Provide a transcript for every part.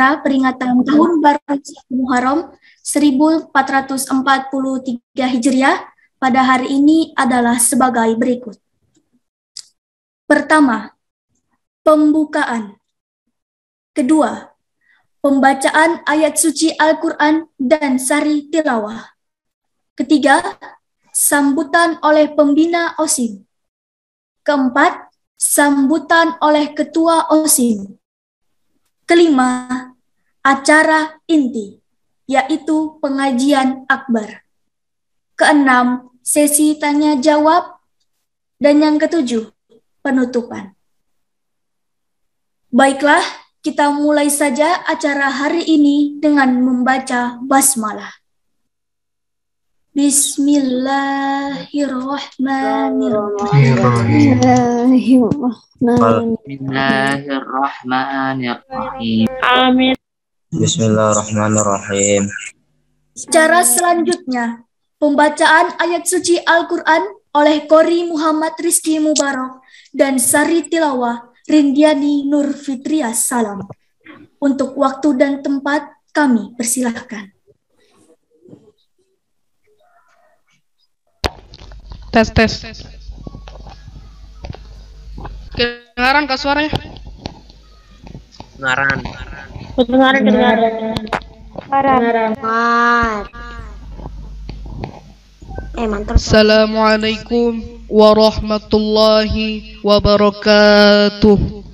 rangka peringatan Tahun Baru Muharram 1443 Hijriah pada hari ini adalah sebagai berikut. Pertama, pembukaan. Kedua, pembacaan ayat suci Al-Quran dan sari tilawah. Ketiga, sambutan oleh pembina OSIM. Keempat, sambutan oleh ketua OSIM. Kelima, acara inti, yaitu pengajian akbar. Keenam, sesi tanya jawab. Dan yang ketujuh, penutupan. Baiklah, kita mulai saja acara hari ini dengan membaca basmalah. Bismillahirrahmanirrahim. Amin. Bismillahirrahmanirrahim. Secara selanjutnya, pembacaan ayat suci Al-Quran oleh Qori Muhammad Rizky Mubarak dan sari tilawah Rindiani Nur Fitriah Salam. Untuk waktu dan tempat kami persilahkan. Tes. Kedengaran kah suaranya? Kedengaran. Mantap. Assalamualaikum warahmatullahi wabarakatuh.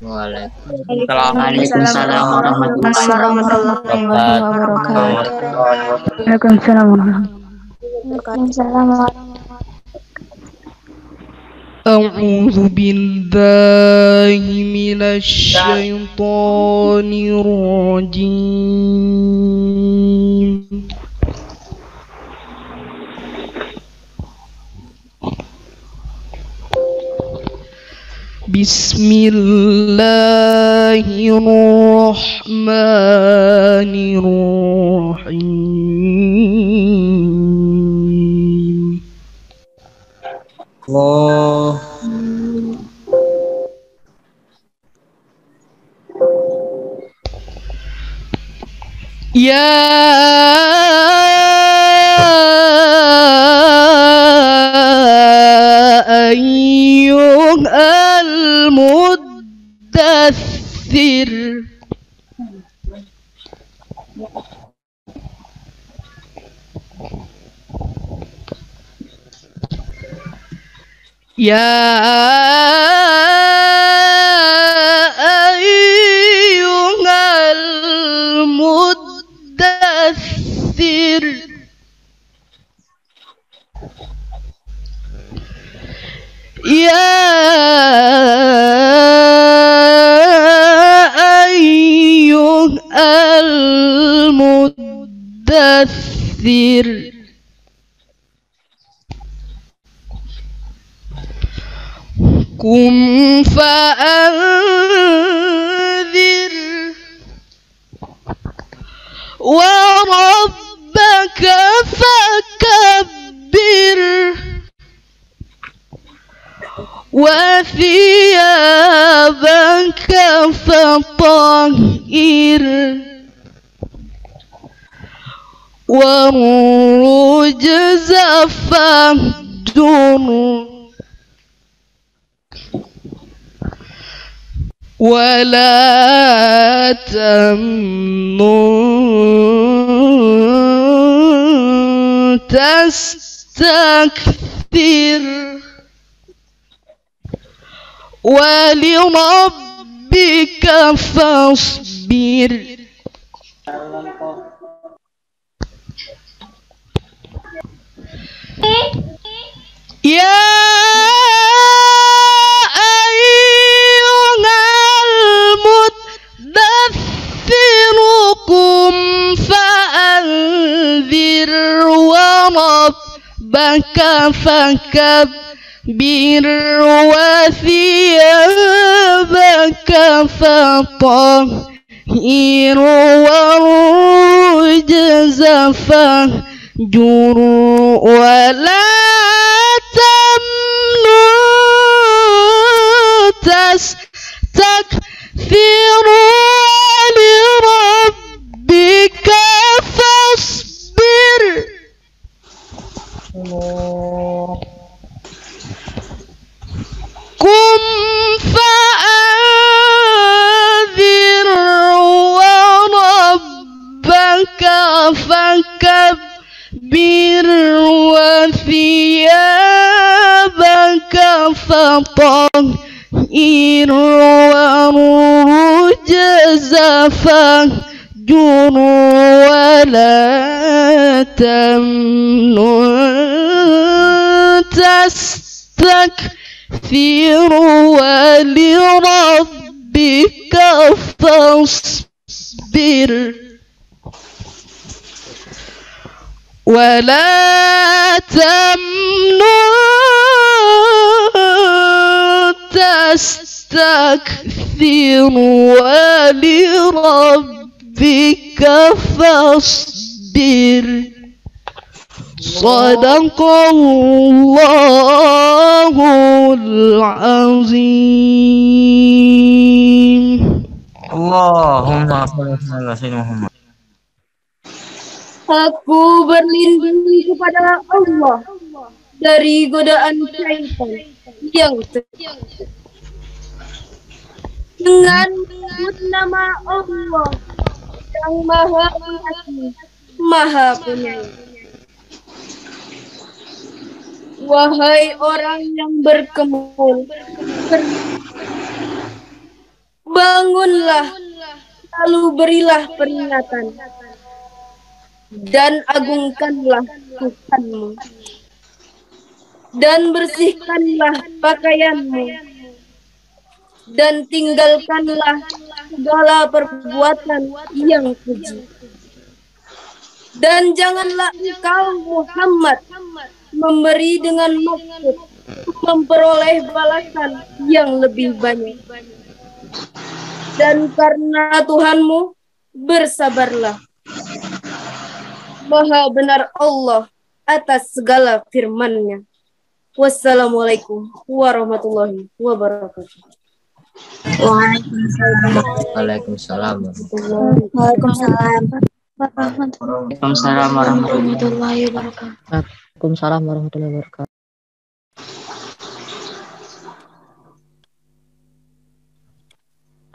Waalaikumsalam warahmatullahi wabarakatuh. A'udzu billahi minasy syaithanir rajim. Bismillahirrahmanirrahim. Allah. Ya ayyuhal muddaththir. Ya ayyuhal muddaththir. Ya ayyuhal muddaththir. Qum fa'anzir wa rabbaka fakabbir wa thiyabaka fatahhir wa rujza fahjur ولا تمنن تستكثر ولربك فاصبر. يا قم فأنذر وربك فكبر وثيابك فطهر والرجز فاهجر ولا تمنن تستكثر ولربك إن والرجز فاهجر ولا تمنن تستكثر ولربك فاصبر ولا تمنن تستكثر ولربك فاصبر صدق الله العظيم. Allahumma shalli ala sayyidina Muhammad. Aku berlindung kepada Allah dari godaan syaitan yang dengan menyebut nama Allah yang Maha Pengasih, Maha Penyayang. Wahai orang yang berkemul, bangunlah, lalu berilah peringatan, dan agungkanlah Tuhanmu, dan bersihkanlah pakaianmu, dan tinggalkanlah segala perbuatan yang keji. Dan janganlah engkau Muhammad memberi dengan maksud memperoleh balasan yang lebih banyak. Dan karena Tuhanmu, bersabarlah. Maha benar Allah atas segala firman-Nya. Wassalamualaikum warahmatullahi wabarakatuh. Waalaikumsalam. Waalaikumsalam. Waalaikumsalam warahmatullahi wabarakatuh. Waalaikumsalam warahmatullahi wabarakatuh.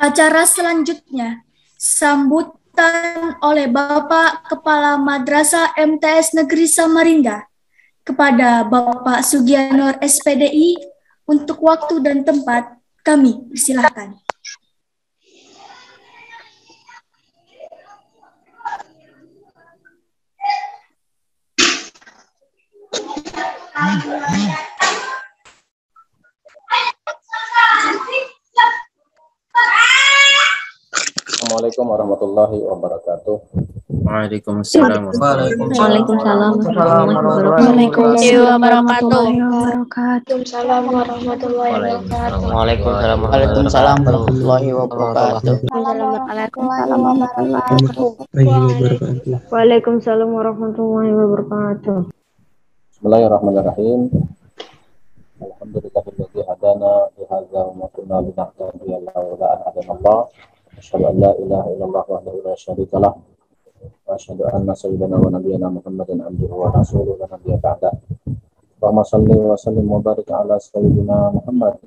Acara selanjutnya, sambutan oleh Bapak Kepala Madrasah MTS Negeri Samarinda kepada Bapak Sugianor SPDI. Untuk waktu dan tempat kami persilahkan. Assalamualaikum warahmatullahi wabarakatuh. Waalaikumsalam. Waalaikumsalam warahmatullahi wabarakatuh. Waalaikumsalam warahmatullahi wabarakatuh. Waalaikumsalam warahmatullahi wabarakatuh. Bismillahirrahmanirrahim. Alhamdulillahilladzi hadana li hadza wa ma kunna linahtadiya laula an hadanallah. Asyhadu an la ilaha illallah wahdahu la syarika lah. Wa asyhadu anna sayyidana wa nabiyyana Muhammadan abduhu wa rasuluhu la nabiyya ba'da. Allahumma shalli wa sallim wa barik ala sayyidina Muhammad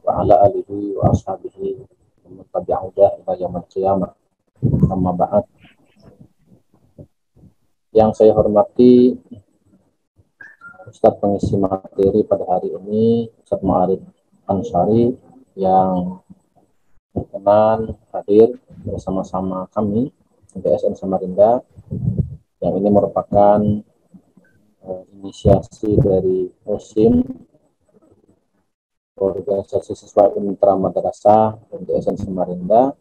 wa ala alihi wa ashabihi wa man tabi'ahu ila yaumil qiyamah. Amma ba'd. Yang saya hormati Ustadz pengisi materi pada hari ini, Ustadz Ma'arif Ansari, yang berkenan hadir bersama-sama kami MTSN Samarinda, yang ini merupakan inisiasi dari OSIM, Organisasi Siswa Intra Madrasah MTSN Samarinda.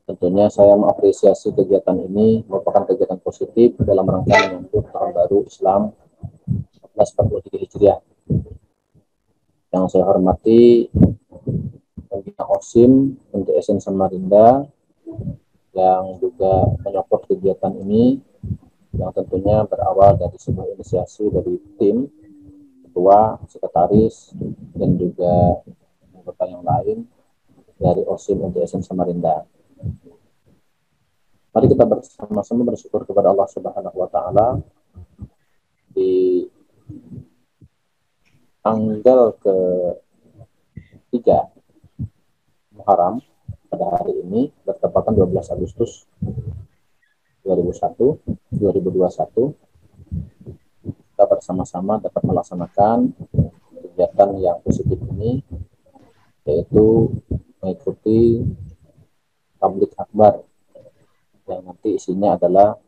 Tentunya saya mengapresiasi kegiatan ini merupakan kegiatan positif dalam rangka menyambut tahun baru Islam 1443 Hijriah. Yang saya hormati pembina OSIM MTSN Samarinda yang juga menyokong kegiatan ini, yang tentunya berawal dari sebuah inisiasi dari tim, ketua, sekretaris, dan juga anggota yang lain dari OSIM MTSN Samarinda. Mari kita bersama-sama bersyukur kepada Allah Subhanahu wa Ta'ala di tanggal ke-3 Muharram pada hari ini bertepatan 12 Agustus 2021 kita bersama-sama dapat melaksanakan kegiatan yang positif ini, yaitu mengikuti tabligh akbar yang nanti isinya adalah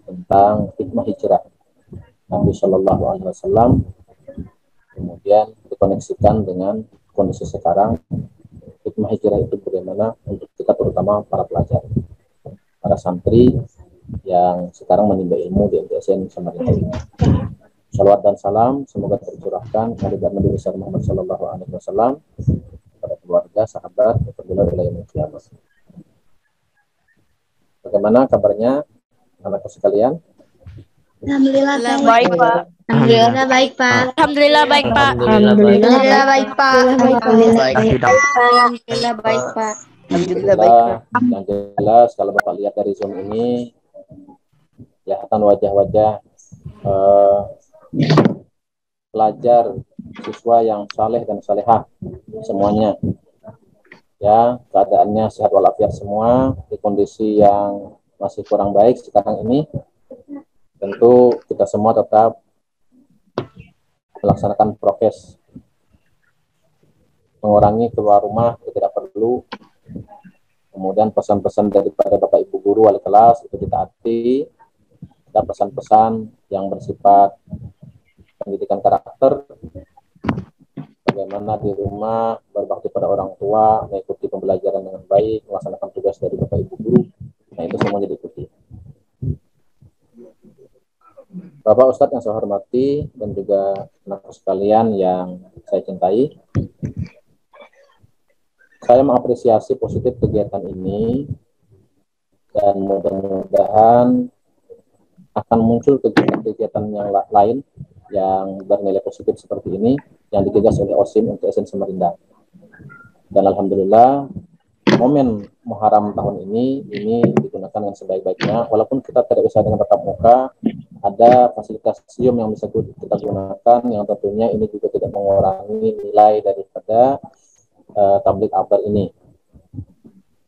tentang hikmah hijrah Nabi Shallallahu Alaihi Wasallam, kemudian dikoneksikan dengan kondisi sekarang. Hikmah hijrah itu bagaimana untuk kita, terutama para pelajar, para santri yang sekarang menimba ilmu di MTSN Samarinda ini. Salawat dan salam semoga tercurahkan kepada Nabi besar Muhammad Shallallahu Alaihi Wasallam, kepada keluarga, sahabat, terlebih wilayah kiamat. Bagaimana kabarnya anakku sekalian? Alhamdulillah Baik, Pak. Alhamdulillah baik, Pak. Alhamdulillah baik, Pak. Alhamdulillah baik, Pak. Alhamdulillah baik, Pak. Yang jelas kalau Bapak lihat dari Zoom ini, kelihatan wajah-wajah pelajar, siswa yang saleh dan salehah semuanya. Ya, keadaannya sehat walafiat semua, di kondisi yang masih kurang baik sekarang ini. Tentu kita semua tetap melaksanakan prokes, mengurangi keluar rumah tidak perlu. Kemudian pesan-pesan daripada Bapak Ibu guru wali kelas itu ditaati. Ada pesan-pesan yang bersifat pendidikan karakter, bagaimana di rumah berbakti pada orang tua, mengikuti pembelajaran dengan baik, melaksanakan tugas dari Bapak Ibu guru. Nah, itu semuanya diikuti. Bapak Ustadz yang saya hormati dan juga anak sekalian yang saya cintai, saya mengapresiasi positif kegiatan ini dan mudah-mudahan akan muncul kegiatan-kegiatan yang lain yang bernilai positif seperti ini yang digagas oleh OSIM MTSN Samarinda. Dan alhamdulillah momen Muharram tahun ini digunakan dengan sebaik-baiknya, walaupun kita tidak bisa dengan tatap muka, ada fasilitas Zoom yang bisa kita gunakan, yang tentunya ini juga tidak mengurangi nilai daripada tabligh akbar ini.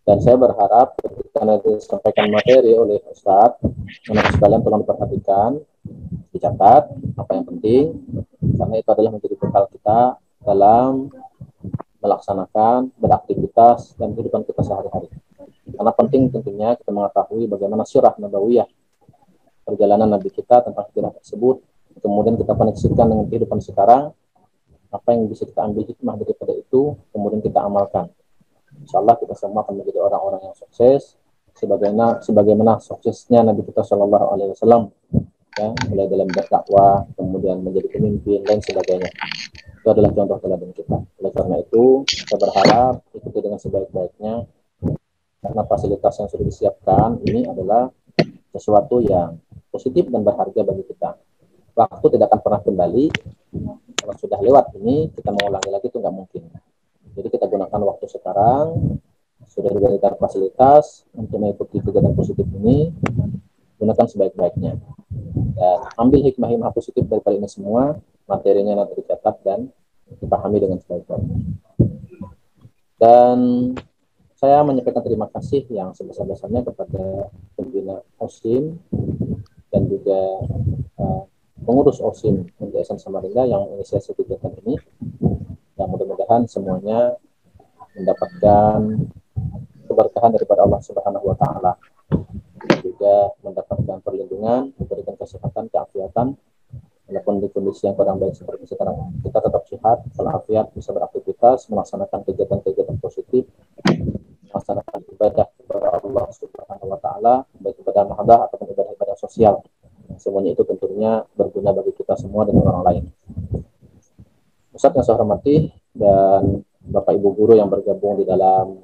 Dan saya berharap ketika nanti disampaikan materi oleh Ustadz, anak sekalian tolong diperhatikan, dicatat apa yang penting, karena itu adalah menjadi bekal kita dalam melaksanakan beraktivitas dan kehidupan kita sehari-hari. Karena penting tentunya kita mengetahui bagaimana sirah nabawiyah, perjalanan Nabi kita tentang hijrah tersebut, kemudian kita koneksikan dengan kehidupan sekarang, apa yang bisa kita ambil hikmah daripada itu, kemudian kita amalkan. Insya Allah kita semua akan menjadi orang-orang yang sukses, sebagaimana suksesnya Nabi kita Shallallahu Alaihi Wasallam, ya, mulai dalam berdakwah, kemudian menjadi pemimpin dan sebagainya. Itu adalah contoh teladan kita. Oleh karena itu, kita berharap ikuti dengan sebaik-baiknya, karena fasilitas yang sudah disiapkan ini adalah sesuatu yang positif dan berharga bagi kita. Waktu tidak akan pernah kembali. Kalau sudah lewat ini, kita mengulangi lagi itu nggak mungkin. Jadi kita gunakan waktu sekarang, sudah diberikan fasilitas untuk mengikuti kegiatan positif ini, gunakan sebaik-baiknya. Dan ambil hikmah-hikmah positif daripada ini semua, materinya nanti dicatat dan dipahami dengan sebaik-baiknya. Dan saya menyampaikan terima kasih yang sebesar-besarnya kepada pembina OSIM dan juga pengurus OSIM MTSN Samarinda yang menginisiasi kegiatan ini. Yang mudah-mudahan semuanya mendapatkan keberkahan daripada Allah Subhanahu wa Ta'ala, juga mendapatkan perlindungan, diberikan kesehatan, keafiatan, walaupun di kondisi yang kurang baik seperti sekarang, kita tetap sehat, walafiat, bisa beraktivitas, melaksanakan kegiatan-kegiatan positif, melaksanakan ibadah kepada Allah Subhanahu wa Ta'ala, baik ibadah mahadah ataupun ibadah-ibadah sosial. Semuanya itu tentunya berguna bagi kita semua dan orang lain. Ustadz yang saya hormati dan Bapak Ibu guru yang bergabung di dalam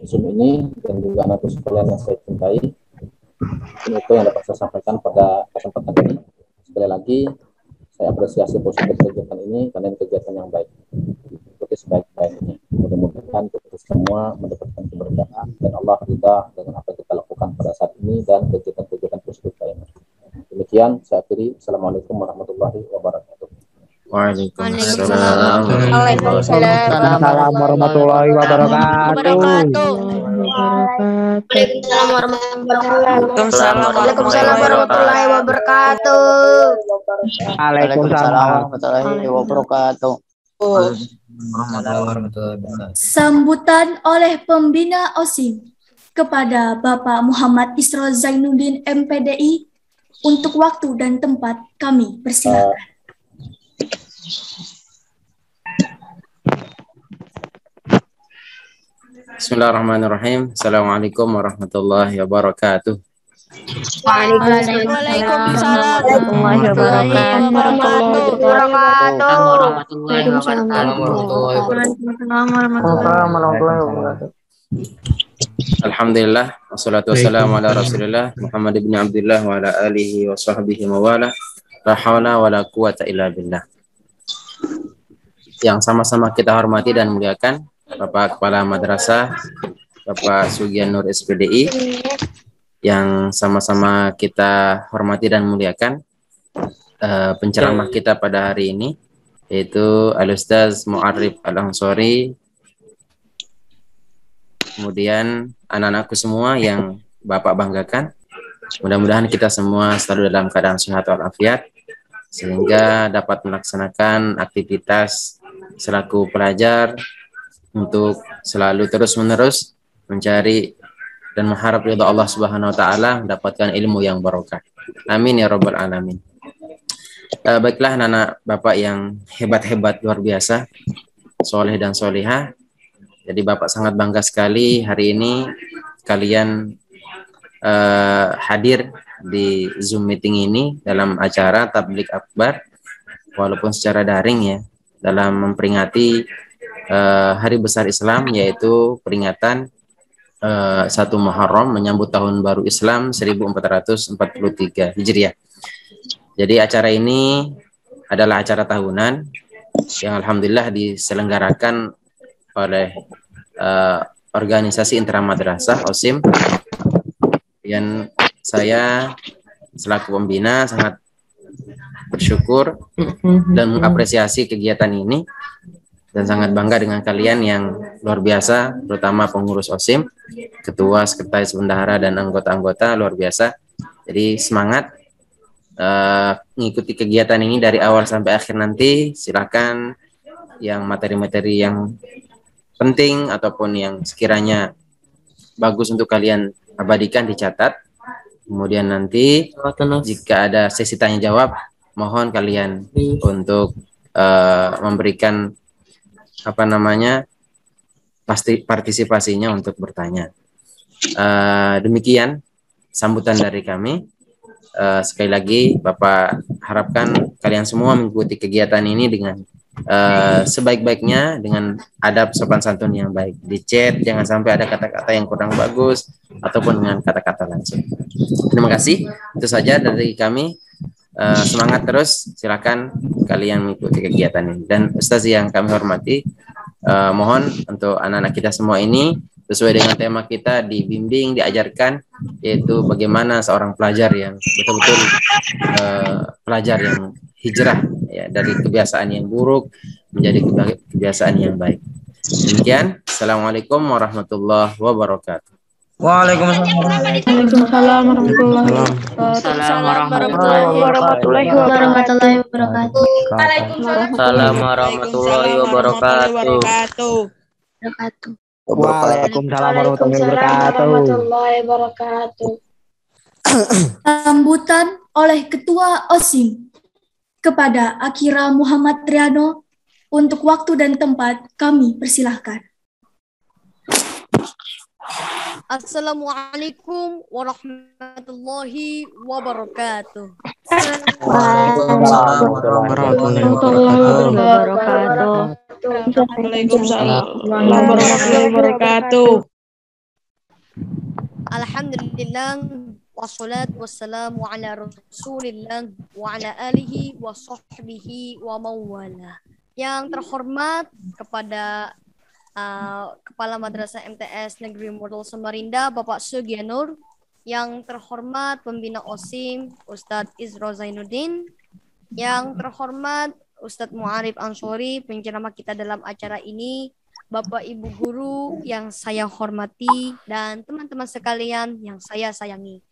Zoom ini dan juga anak sekalian yang saya cintai, ini itu yang dapat saya sampaikan pada kesempatan ini. Sekali lagi saya apresiasi positif kegiatan ini karena ini kegiatan yang baik, ikuti sebaik-baiknya. Mudah-mudahan kita semua mendapatkan keberkahan dan Allah ridha dengan apa yang kita lakukan pada saat ini dan kegiatan-kegiatan positif lainnya. Demikian saya akhiri. Assalamualaikum warahmatullahi wabarakatuh. Waalaikumsalam. Waalaikumsalam warahmatullahi wabarakatuh. Waalaikumsalam warahmatullahi wabarakatuh. Waalaikumsalam warahmatullahi wabarakatuh. warahmatullahi wabarakatuh. Sambutan oleh pembina OSIM kepada Bapak Muhammad Isro Zainuddin MPDI. Untuk waktu dan tempat kami persilakan. Bismillahirrahmanirrahim. Assalamualaikum warahmatullahi wabarakatuh. Waalaikumsalam warahmatullahi wabarakatuh. warahmatullahi wabarakatuh. Alhamdulillah, wassalatu wassalamu ala Rasulillah Muhammad ibn Abdullah wa ala alihi wa sahbihi wa wala. La hawla wa la quwata illa billah. Yang sama-sama kita hormati dan muliakan Bapak Kepala Madrasah, Bapak Sugian Nur SPDI, yang sama-sama kita hormati dan muliakan penceramah kita pada hari ini, yaitu Al-Ustaz Mu'arrif Al-Ansori, kemudian anak-anakku semua yang Bapak banggakan. Mudah-mudahan kita semua selalu dalam keadaan sehat walafiat, sehingga dapat melaksanakan aktivitas selaku pelajar untuk selalu terus-menerus mencari dan mengharap ridha Allah Subhanahu wa taala, mendapatkan ilmu yang barokah. Amin ya rabbal alamin. Baiklah anak-anak Bapak yang hebat-hebat luar biasa, soleh dan solihah. Jadi Bapak sangat bangga sekali hari ini kalian hadir di Zoom meeting ini dalam acara Tabligh Akbar, walaupun secara daring ya, dalam memperingati Hari Besar Islam, yaitu peringatan 1 Muharram menyambut tahun baru Islam 1443 Hijriah. Jadi acara ini adalah acara tahunan yang alhamdulillah diselenggarakan oleh organisasi intramadrasah OSIM, dan saya selaku pembina sangat bersyukur dan mengapresiasi kegiatan ini, dan sangat bangga dengan kalian yang luar biasa, terutama pengurus OSIM, ketua, sekretaris bendahara, dan anggota-anggota luar biasa. Jadi semangat mengikuti kegiatan ini dari awal sampai akhir nanti. Silakan yang materi-materi yang penting ataupun yang sekiranya bagus untuk kalian abadikan, dicatat. Kemudian nanti jika ada sesi tanya jawab, mohon kalian untuk memberikan partisipasinya untuk bertanya. Demikian sambutan dari kami. Sekali lagi Bapak harapkan kalian semua mengikuti kegiatan ini dengan sebaik-baiknya, dengan adab sopan santun yang baik. Di chat jangan sampai ada kata-kata yang kurang bagus ataupun dengan kata-kata langsung. Terima kasih. Itu saja dari kami. Semangat terus, silakan kalian mengikuti kegiatan ini. Dan Ustaz yang kami hormati, mohon untuk anak-anak kita semua ini sesuai dengan tema kita dibimbing, diajarkan, yaitu bagaimana seorang pelajar yang betul-betul pelajar yang hijrah ya, dari kebiasaan yang buruk menjadi kebiasaan yang baik. Demikian. Assalamualaikum warahmatullahi wabarakatuh. Waalaikumsalam warahmatullahi wabarakatuh. Waalaikumsalam warahmatullahi wabarakatuh. Waalaikumsalam warahmatullahi wabarakatuh. Sambutan oleh Ketua OSIM kepada Akira Muhammad Triano. Untuk waktu dan tempat kami persilahkan. Assalamualaikum warahmatullahi wabarakatuh. Waalaikumsalam warahmatullahi wabarakatuh. Waalaikumsalam warahmatullahi wabarakatuh. Alhamdulillah, wassalatu wassalamu ala rasulillah wa ala alihi wa sahbihi wa mawala. Yang terhormat kepada Kepala Madrasah MTS Negeri Model Samarinda, Bapak Sugian Nur. Yang terhormat pembina OSIM, Ustadz Isro Zainuddin. Yang terhormat Ustadz Mu'arrif Ansori, penceramah kita dalam acara ini. Bapak Ibu Guru yang saya hormati, dan teman-teman sekalian yang saya sayangi.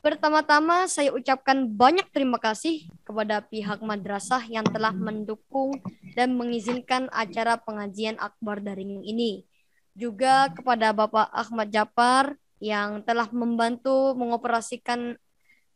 Pertama-tama saya ucapkan banyak terima kasih kepada pihak madrasah yang telah mendukung dan mengizinkan acara pengajian akbar daring ini. Juga kepada Bapak Ahmad Japar yang telah membantu mengoperasikan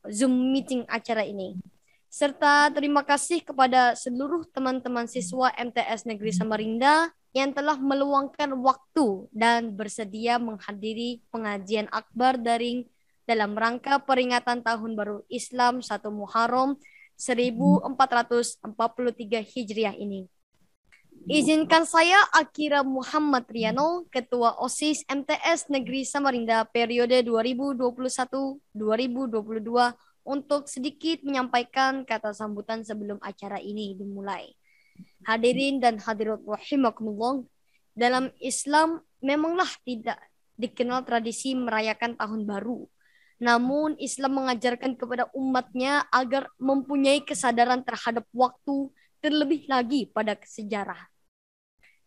Zoom meeting acara ini. Serta terima kasih kepada seluruh teman-teman siswa MTS Negeri Samarinda yang telah meluangkan waktu dan bersedia menghadiri pengajian akbar daring dalam rangka peringatan Tahun Baru Islam 1 Muharram 1443 Hijriah ini. Izinkan saya Akira Muhammad Riano, Ketua OSIS MTS Negeri Samarinda periode 2021-2022 untuk sedikit menyampaikan kata sambutan sebelum acara ini dimulai. Hadirin dan hadirat rahimakumullah, dalam Islam memanglah tidak dikenal tradisi merayakan tahun baru. Namun Islam mengajarkan kepada umatnya agar mempunyai kesadaran terhadap waktu, terlebih lagi pada sejarah.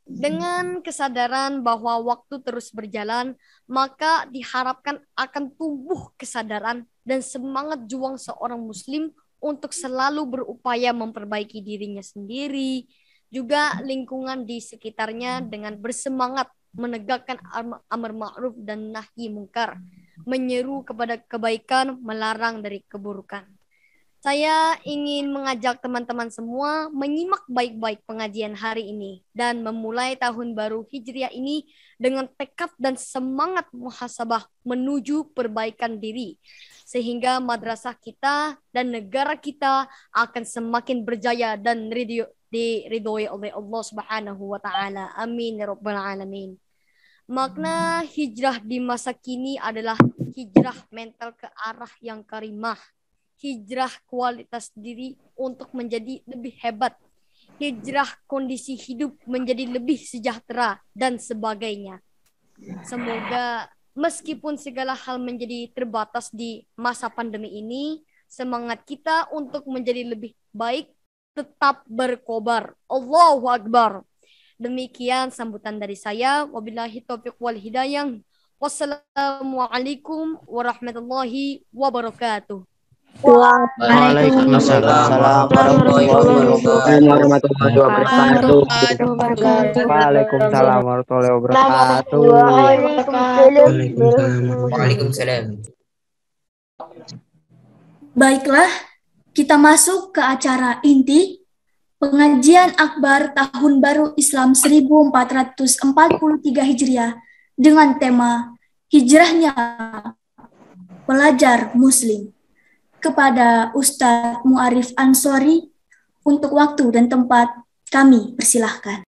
Dengan kesadaran bahwa waktu terus berjalan, maka diharapkan akan tumbuh kesadaran dan semangat juang seorang muslim untuk selalu berupaya memperbaiki dirinya sendiri, juga lingkungan di sekitarnya dengan bersemangat menegakkan amar ma'ruf dan nahi mungkar, menyeru kepada kebaikan, melarang dari keburukan. Saya ingin mengajak teman-teman semua menyimak baik-baik pengajian hari ini dan memulai tahun baru Hijriah ini dengan tekad dan semangat muhasabah menuju perbaikan diri, sehingga madrasah kita dan negara kita akan semakin berjaya dan diridhoi oleh Allah Subhanahu wa taala. Amin ya rabbal alamin. Makna hijrah di masa kini adalah hijrah mental ke arah yang karimah, hijrah kualitas diri untuk menjadi lebih hebat, hijrah kondisi hidup menjadi lebih sejahtera, dan sebagainya. Semoga meskipun segala hal menjadi terbatas di masa pandemi ini, semangat kita untuk menjadi lebih baik tetap berkobar. Allahu Akbar. Demikian sambutan dari saya. Wabillahi taufiq wal hidayah. Wassalamualaikum warahmatullahi wabarakatuh. Waalaikumsalam warahmatullahi wabarakatuh. Waalaikumsalam warahmatullahi wabarakatuh. Waalaikumsalam. Baiklah, kita masuk ke acara inti pengajian akbar Tahun Baru Islam 1443 Hijriah dengan tema Hijrahnya Pelajar Muslim. Kepada Ustadz Mu'arif Ansori, untuk waktu dan tempat kami persilahkan.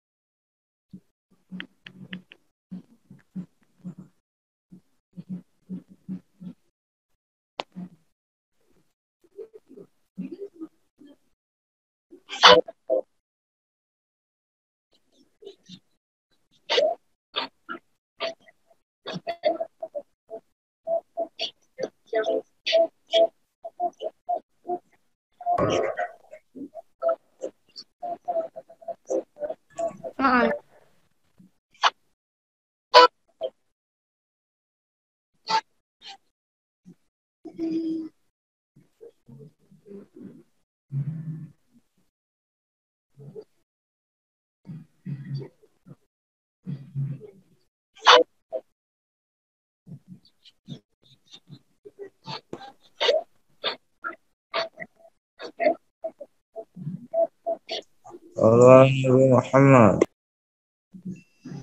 Allahu Muhammad.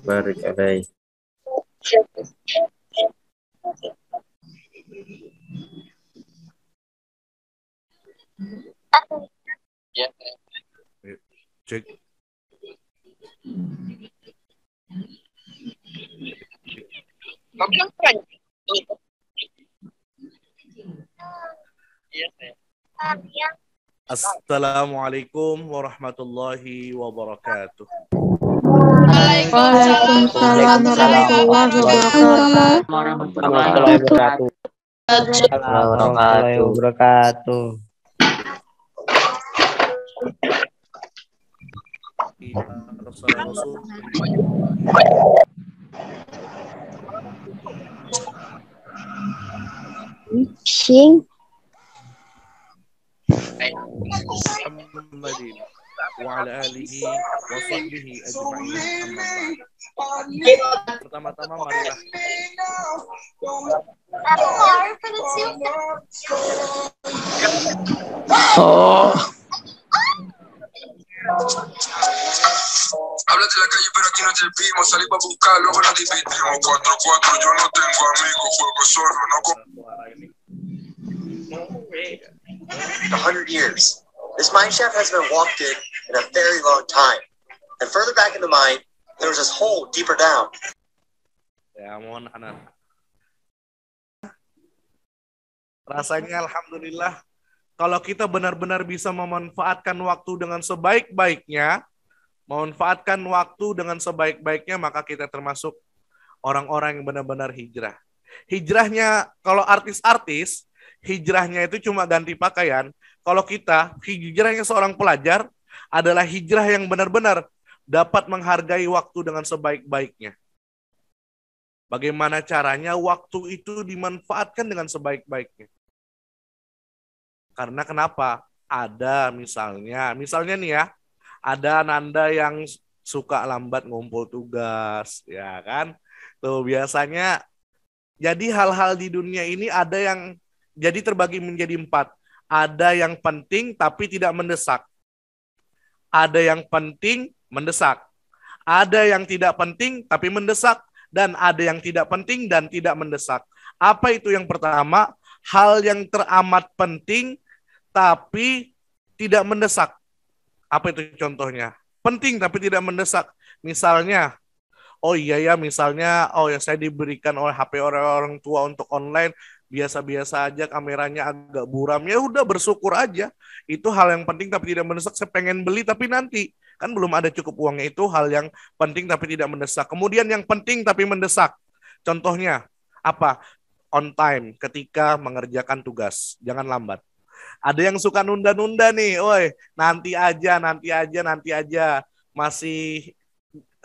Barik alaih. Cek. Assalamualaikum warahmatullahi wabarakatuh. Waalaikumsalam warahmatullahi wabarakatuh. Warahmatullahi wabarakatuh. Muhammadin wa ala alihi wa sahbihi ajma'in. Amma ba'd. Pertama-tama marilah habla de la calle, pero aquí no te vimos. Salí para buscar, luego nos dividimos. 4-4, yo no tengo amigos, juego solo, no con... suara ini. 100 years. This mine shaft has been walked in a very long time. And further back in the mine, there was this hole deeper down. Ya, mohon anak. Rasanya alhamdulillah kalau kita benar-benar bisa memanfaatkan waktu dengan sebaik-baiknya, maka kita termasuk orang-orang yang benar-benar hijrah. Hijrahnya, kalau artis-artis, hijrahnya itu cuma ganti pakaian. Kalau kita, hijrahnya seorang pelajar adalah hijrah yang benar-benar dapat menghargai waktu dengan sebaik-baiknya. Bagaimana caranya waktu itu dimanfaatkan dengan sebaik-baiknya? Karena kenapa? Ada misalnya nih ya, ada Nanda yang suka lambat ngumpul tugas, ya kan? Tuh biasanya, jadi hal-hal di dunia ini ada yang jadi terbagi menjadi 4. Ada yang penting tapi tidak mendesak. Ada yang penting mendesak. Ada yang tidak penting tapi mendesak. Dan ada yang tidak penting dan tidak mendesak. Apa itu yang pertama? Hal yang teramat penting tapi tidak mendesak. Apa itu contohnya? Penting tapi tidak mendesak. Misalnya, saya diberikan oleh HP orang tua untuk online, biasa-biasa aja, kameranya agak buram, ya udah bersyukur aja. Itu hal yang penting tapi tidak mendesak. Saya pengen beli tapi nanti. Kan belum ada cukup uangnya, itu hal yang penting tapi tidak mendesak. Kemudian yang penting tapi mendesak. Contohnya apa? On time ketika mengerjakan tugas. Jangan lambat. Ada yang suka nunda-nunda nih. Nanti aja. Masih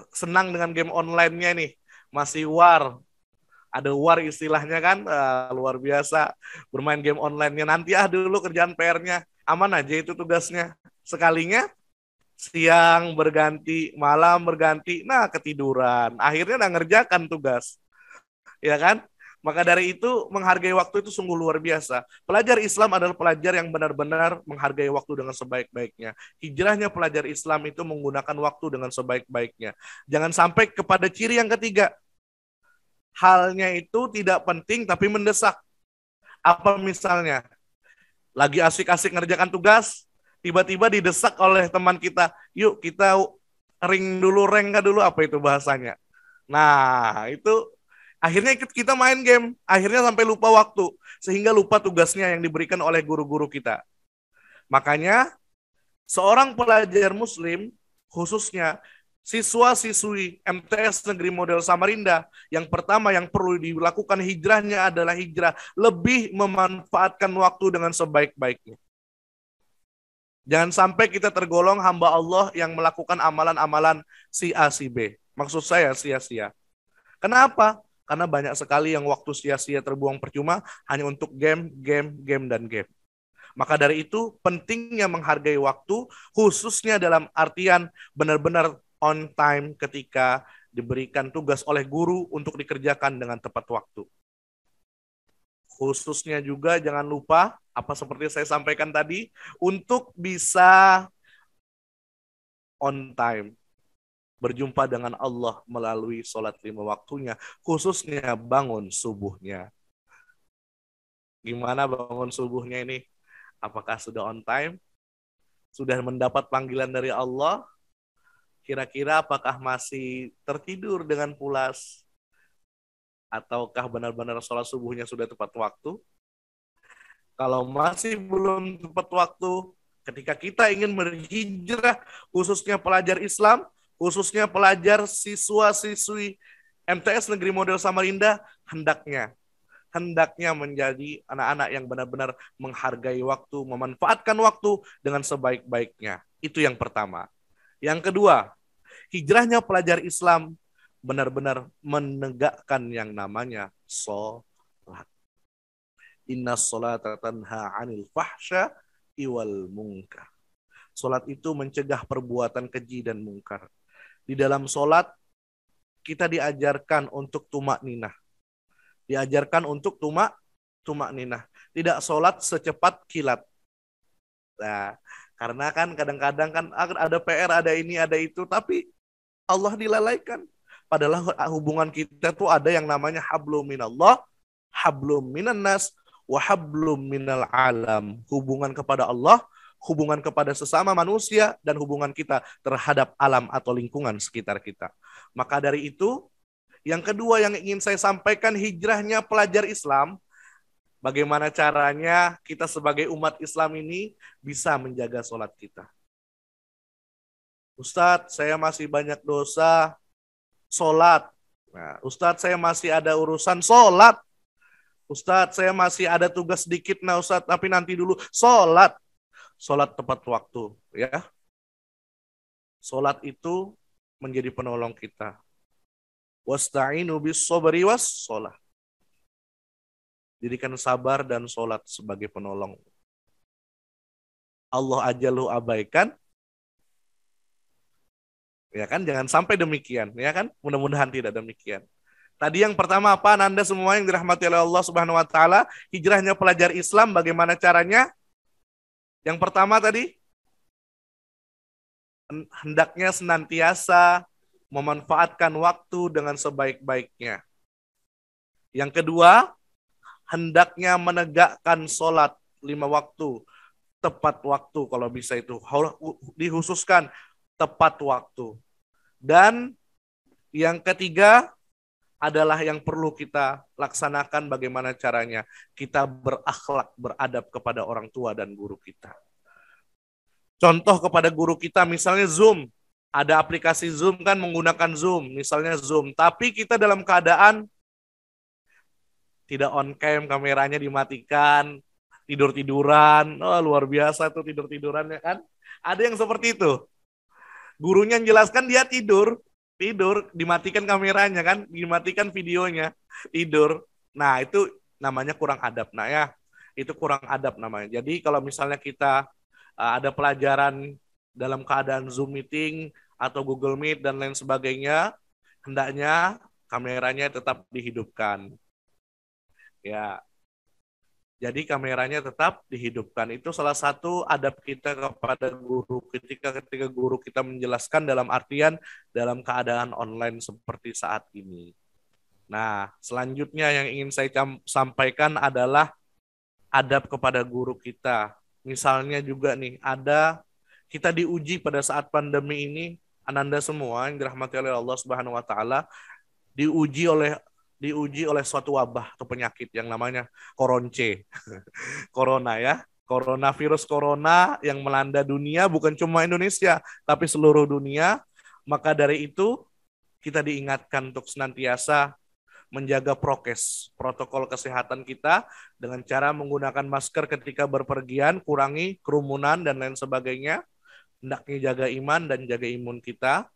senang dengan game online-nya nih. Masih war. Ada war istilahnya kan. Luar biasa. Bermain game online-nya. Nanti dulu kerjaan PR-nya. Aman aja itu tugasnya. Sekalinya siang berganti, malam berganti, ketiduran. Akhirnya nggak ngerjakan tugas. Ya kan? Maka dari itu, menghargai waktu itu sungguh luar biasa. Pelajar Islam adalah pelajar yang benar-benar menghargai waktu dengan sebaik-baiknya. Hijrahnya pelajar Islam itu menggunakan waktu dengan sebaik-baiknya. Jangan sampai kepada ciri yang ketiga. Halnya itu tidak penting tapi mendesak. Apa misalnya? Lagi asik-asik ngerjakan tugas, tiba-tiba didesak oleh teman kita, yuk kita rengga dulu, apa itu bahasanya. Nah, itu akhirnya kita main game, akhirnya sampai lupa waktu, sehingga lupa tugasnya yang diberikan oleh guru-guru kita. Makanya, seorang pelajar muslim, khususnya siswa-siswi MTS Negeri Model Samarinda, yang pertama yang perlu dilakukan hijrahnya adalah hijrah lebih memanfaatkan waktu dengan sebaik-baiknya. Jangan sampai kita tergolong hamba Allah yang melakukan amalan-amalan si A, si B. Maksud saya sia-sia. Kenapa? Karena banyak sekali yang waktu sia-sia terbuang percuma hanya untuk game. Maka dari itu pentingnya menghargai waktu, khususnya dalam artian benar-benar on time ketika diberikan tugas oleh guru untuk dikerjakan dengan tepat waktu. Khususnya juga jangan lupa, seperti saya sampaikan tadi, untuk bisa on time berjumpa dengan Allah melalui sholat 5 waktunya, khususnya bangun subuhnya. Gimana bangun subuhnya ini? Apakah sudah on time? Sudah mendapat panggilan dari Allah? Kira-kira apakah masih tertidur dengan pulas? Ataukah benar-benar sholat subuhnya sudah tepat waktu? Kalau masih belum tepat waktu, ketika kita ingin berhijrah, khususnya pelajar Islam, khususnya pelajar siswa-siswi MTS Negeri Model Samarinda, hendaknya menjadi anak-anak yang benar-benar menghargai waktu, memanfaatkan waktu dengan sebaik-baiknya. Itu yang pertama. Yang kedua, hijrahnya pelajar Islam benar-benar menegakkan yang namanya sholat. Inna sholata tanha 'anil fahsya iwal munkar. Sholat itu mencegah perbuatan keji dan mungkar. Di dalam sholat, kita diajarkan untuk tumak ninah. Diajarkan untuk tumak ninah. Tidak sholat secepat kilat. Nah, karena kan kadang-kadang kan ada PR, ada ini, ada itu, tapi Allah dilalaikan. Padahal hubungan kita tuh ada yang namanya hablum minallah, hablum minan nas, wa hablum minal alam. Hubungan kepada Allah, hubungan kepada sesama manusia, dan hubungan kita terhadap alam atau lingkungan sekitar kita. Maka dari itu, yang kedua yang ingin saya sampaikan, hijrahnya pelajar Islam. Bagaimana caranya kita sebagai umat Islam ini bisa menjaga sholat kita. Ustadz, saya masih banyak dosa, sholat. Nah, Ustadz, saya masih ada urusan, sholat. Ustadz, saya masih ada tugas sedikit, nah Ustadz, tapi nanti dulu, sholat. Sholat tepat waktu, ya. Sholat itu menjadi penolong kita. Wasta'inu bis sabri was sholat. Jadikan sabar dan sholat sebagai penolong. Allah aja lu abaikan. Ya kan, jangan sampai demikian, ya kan? Mudah-mudahan tidak demikian. Tadi yang pertama apa? Anda semua yang dirahmati oleh Allah Subhanahu wa taala, hijrahnya pelajar Islam bagaimana caranya? Yang pertama tadi, hendaknya senantiasa memanfaatkan waktu dengan sebaik-baiknya. Yang kedua, hendaknya menegakkan sholat 5 waktu, tepat waktu kalau bisa itu dikhususkan tepat waktu. Dan yang ketiga adalah yang perlu kita laksanakan bagaimana caranya. Kita berakhlak, beradab kepada orang tua dan guru kita. Contoh kepada guru kita misalnya Zoom. Ada aplikasi Zoom kan menggunakan Zoom, misalnya Zoom. Tapi kita dalam keadaan tidak on cam, kameranya dimatikan, tidur-tiduran. Oh, luar biasa tuh tidur-tidurannya kan. Ada yang seperti itu. Gurunya menjelaskan dia tidur, dimatikan kameranya kan, dimatikan videonya, tidur. Nah, itu namanya kurang adab. Nah ya, itu kurang adab namanya. Jadi kalau misalnya kita ada pelajaran dalam keadaan Zoom meeting atau Google Meet dan lain sebagainya, hendaknya kameranya tetap dihidupkan. Ya. Jadi kameranya tetap dihidupkan. Itu salah satu adab kita kepada guru ketika guru kita menjelaskan dalam artian dalam keadaan online seperti saat ini. Nah, selanjutnya yang ingin saya sampaikan adalah adab kepada guru kita. Misalnya juga nih, kita diuji pada saat pandemi ini, Ananda semua yang dirahmati oleh Allah Subhanahu wa taala diuji oleh suatu wabah atau penyakit yang namanya koronce. Corona ya. Virus corona yang melanda dunia bukan cuma Indonesia, tapi seluruh dunia. Maka dari itu kita diingatkan untuk senantiasa menjaga prokes, protokol kesehatan kita dengan cara menggunakan masker ketika berpergian, kurangi kerumunan dan lain sebagainya. Hendaknya jaga iman dan jaga imun kita.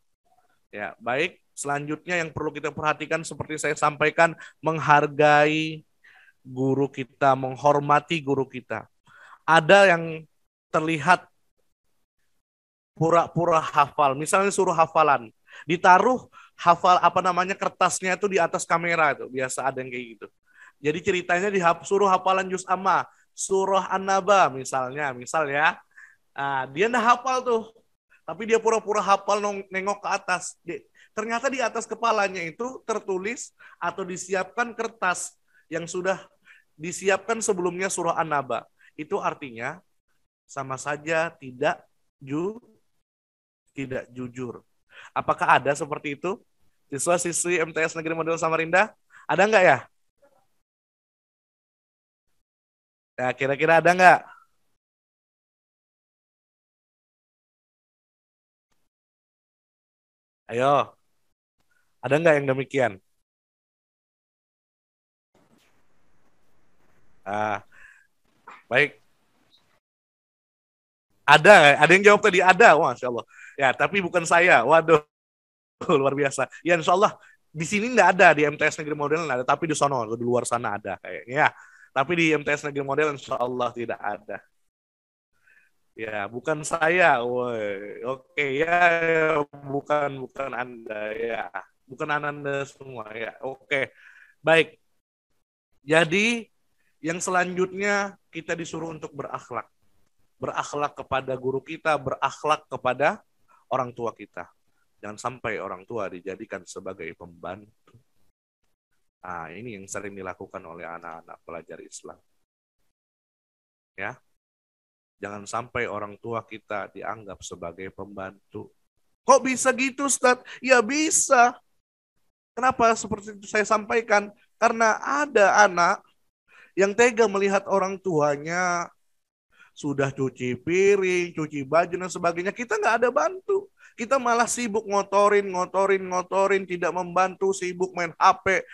Ya, baik. Selanjutnya yang perlu kita perhatikan seperti saya sampaikan, menghargai guru kita, menghormati guru kita. Ada yang terlihat pura-pura hafal, misalnya suruh hafalan, ditaruh kertasnya itu di atas kamera itu, biasa ada yang kayak gitu. Jadi ceritanya suruh hafalan juz amma, surah An-Naba misal ya. Nah, dia nggak hafal tuh, tapi dia pura-pura hafal nengok ke atas. Ternyata di atas kepalanya itu tertulis atau disiapkan kertas yang sudah disiapkan sebelumnya surah An-Naba. Itu artinya sama saja tidak jujur. Apakah ada seperti itu? Siswa-siswi MTS Negeri Model Samarinda? Ada nggak ya? Ya, kira-kira ada nggak? Ayo. Ada nggak yang demikian? Baik. Ada yang jawab tadi, ada. Wah, Masya Allah. Ya, tapi bukan saya. Waduh, luar biasa. Ya, Insya Allah di sini nggak ada, di MTS Negeri Model nggak ada, tapi di sono, di luar sana ada kayaknya. Tapi di MTS Negeri Model Insya Allah tidak ada. Ya, bukan saya. Woi. Oke ya, bukan Anda ya. Bukan Anda semua ya. Oke. Baik. Jadi yang selanjutnya kita disuruh untuk berakhlak. Berakhlak kepada guru kita, berakhlak kepada orang tua kita. Jangan sampai orang tua dijadikan sebagai pembantu. Nah, ini yang sering dilakukan oleh anak-anak pelajar Islam. Ya. Jangan sampai orang tua kita dianggap sebagai pembantu. Kok bisa gitu, Ustaz? Ya bisa. Kenapa seperti itu saya sampaikan? Karena ada anak yang tega melihat orang tuanya sudah cuci piring, cuci baju, dan sebagainya. Kita nggak ada bantu. Kita malah sibuk ngotorin, tidak membantu, sibuk main HP,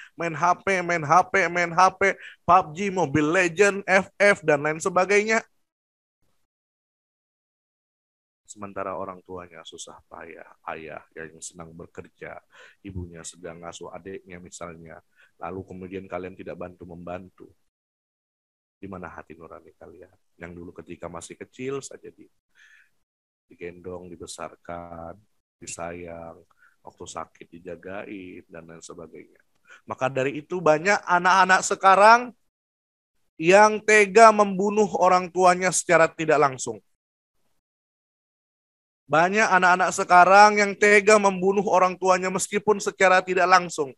PUBG, Mobile Legend, FF, dan lain sebagainya. Sementara orang tuanya susah payah, ayah yang senang bekerja, ibunya sedang ngasuh adiknya misalnya, lalu kemudian kalian tidak membantu. Di mana hati nurani kalian? Yang dulu ketika masih kecil saja digendong, dibesarkan, disayang, waktu sakit dijagain, dan lain sebagainya. Maka dari itu banyak anak-anak sekarang yang tega membunuh orang tuanya secara tidak langsung. Banyak anak-anak sekarang yang tega membunuh orang tuanya meskipun secara tidak langsung.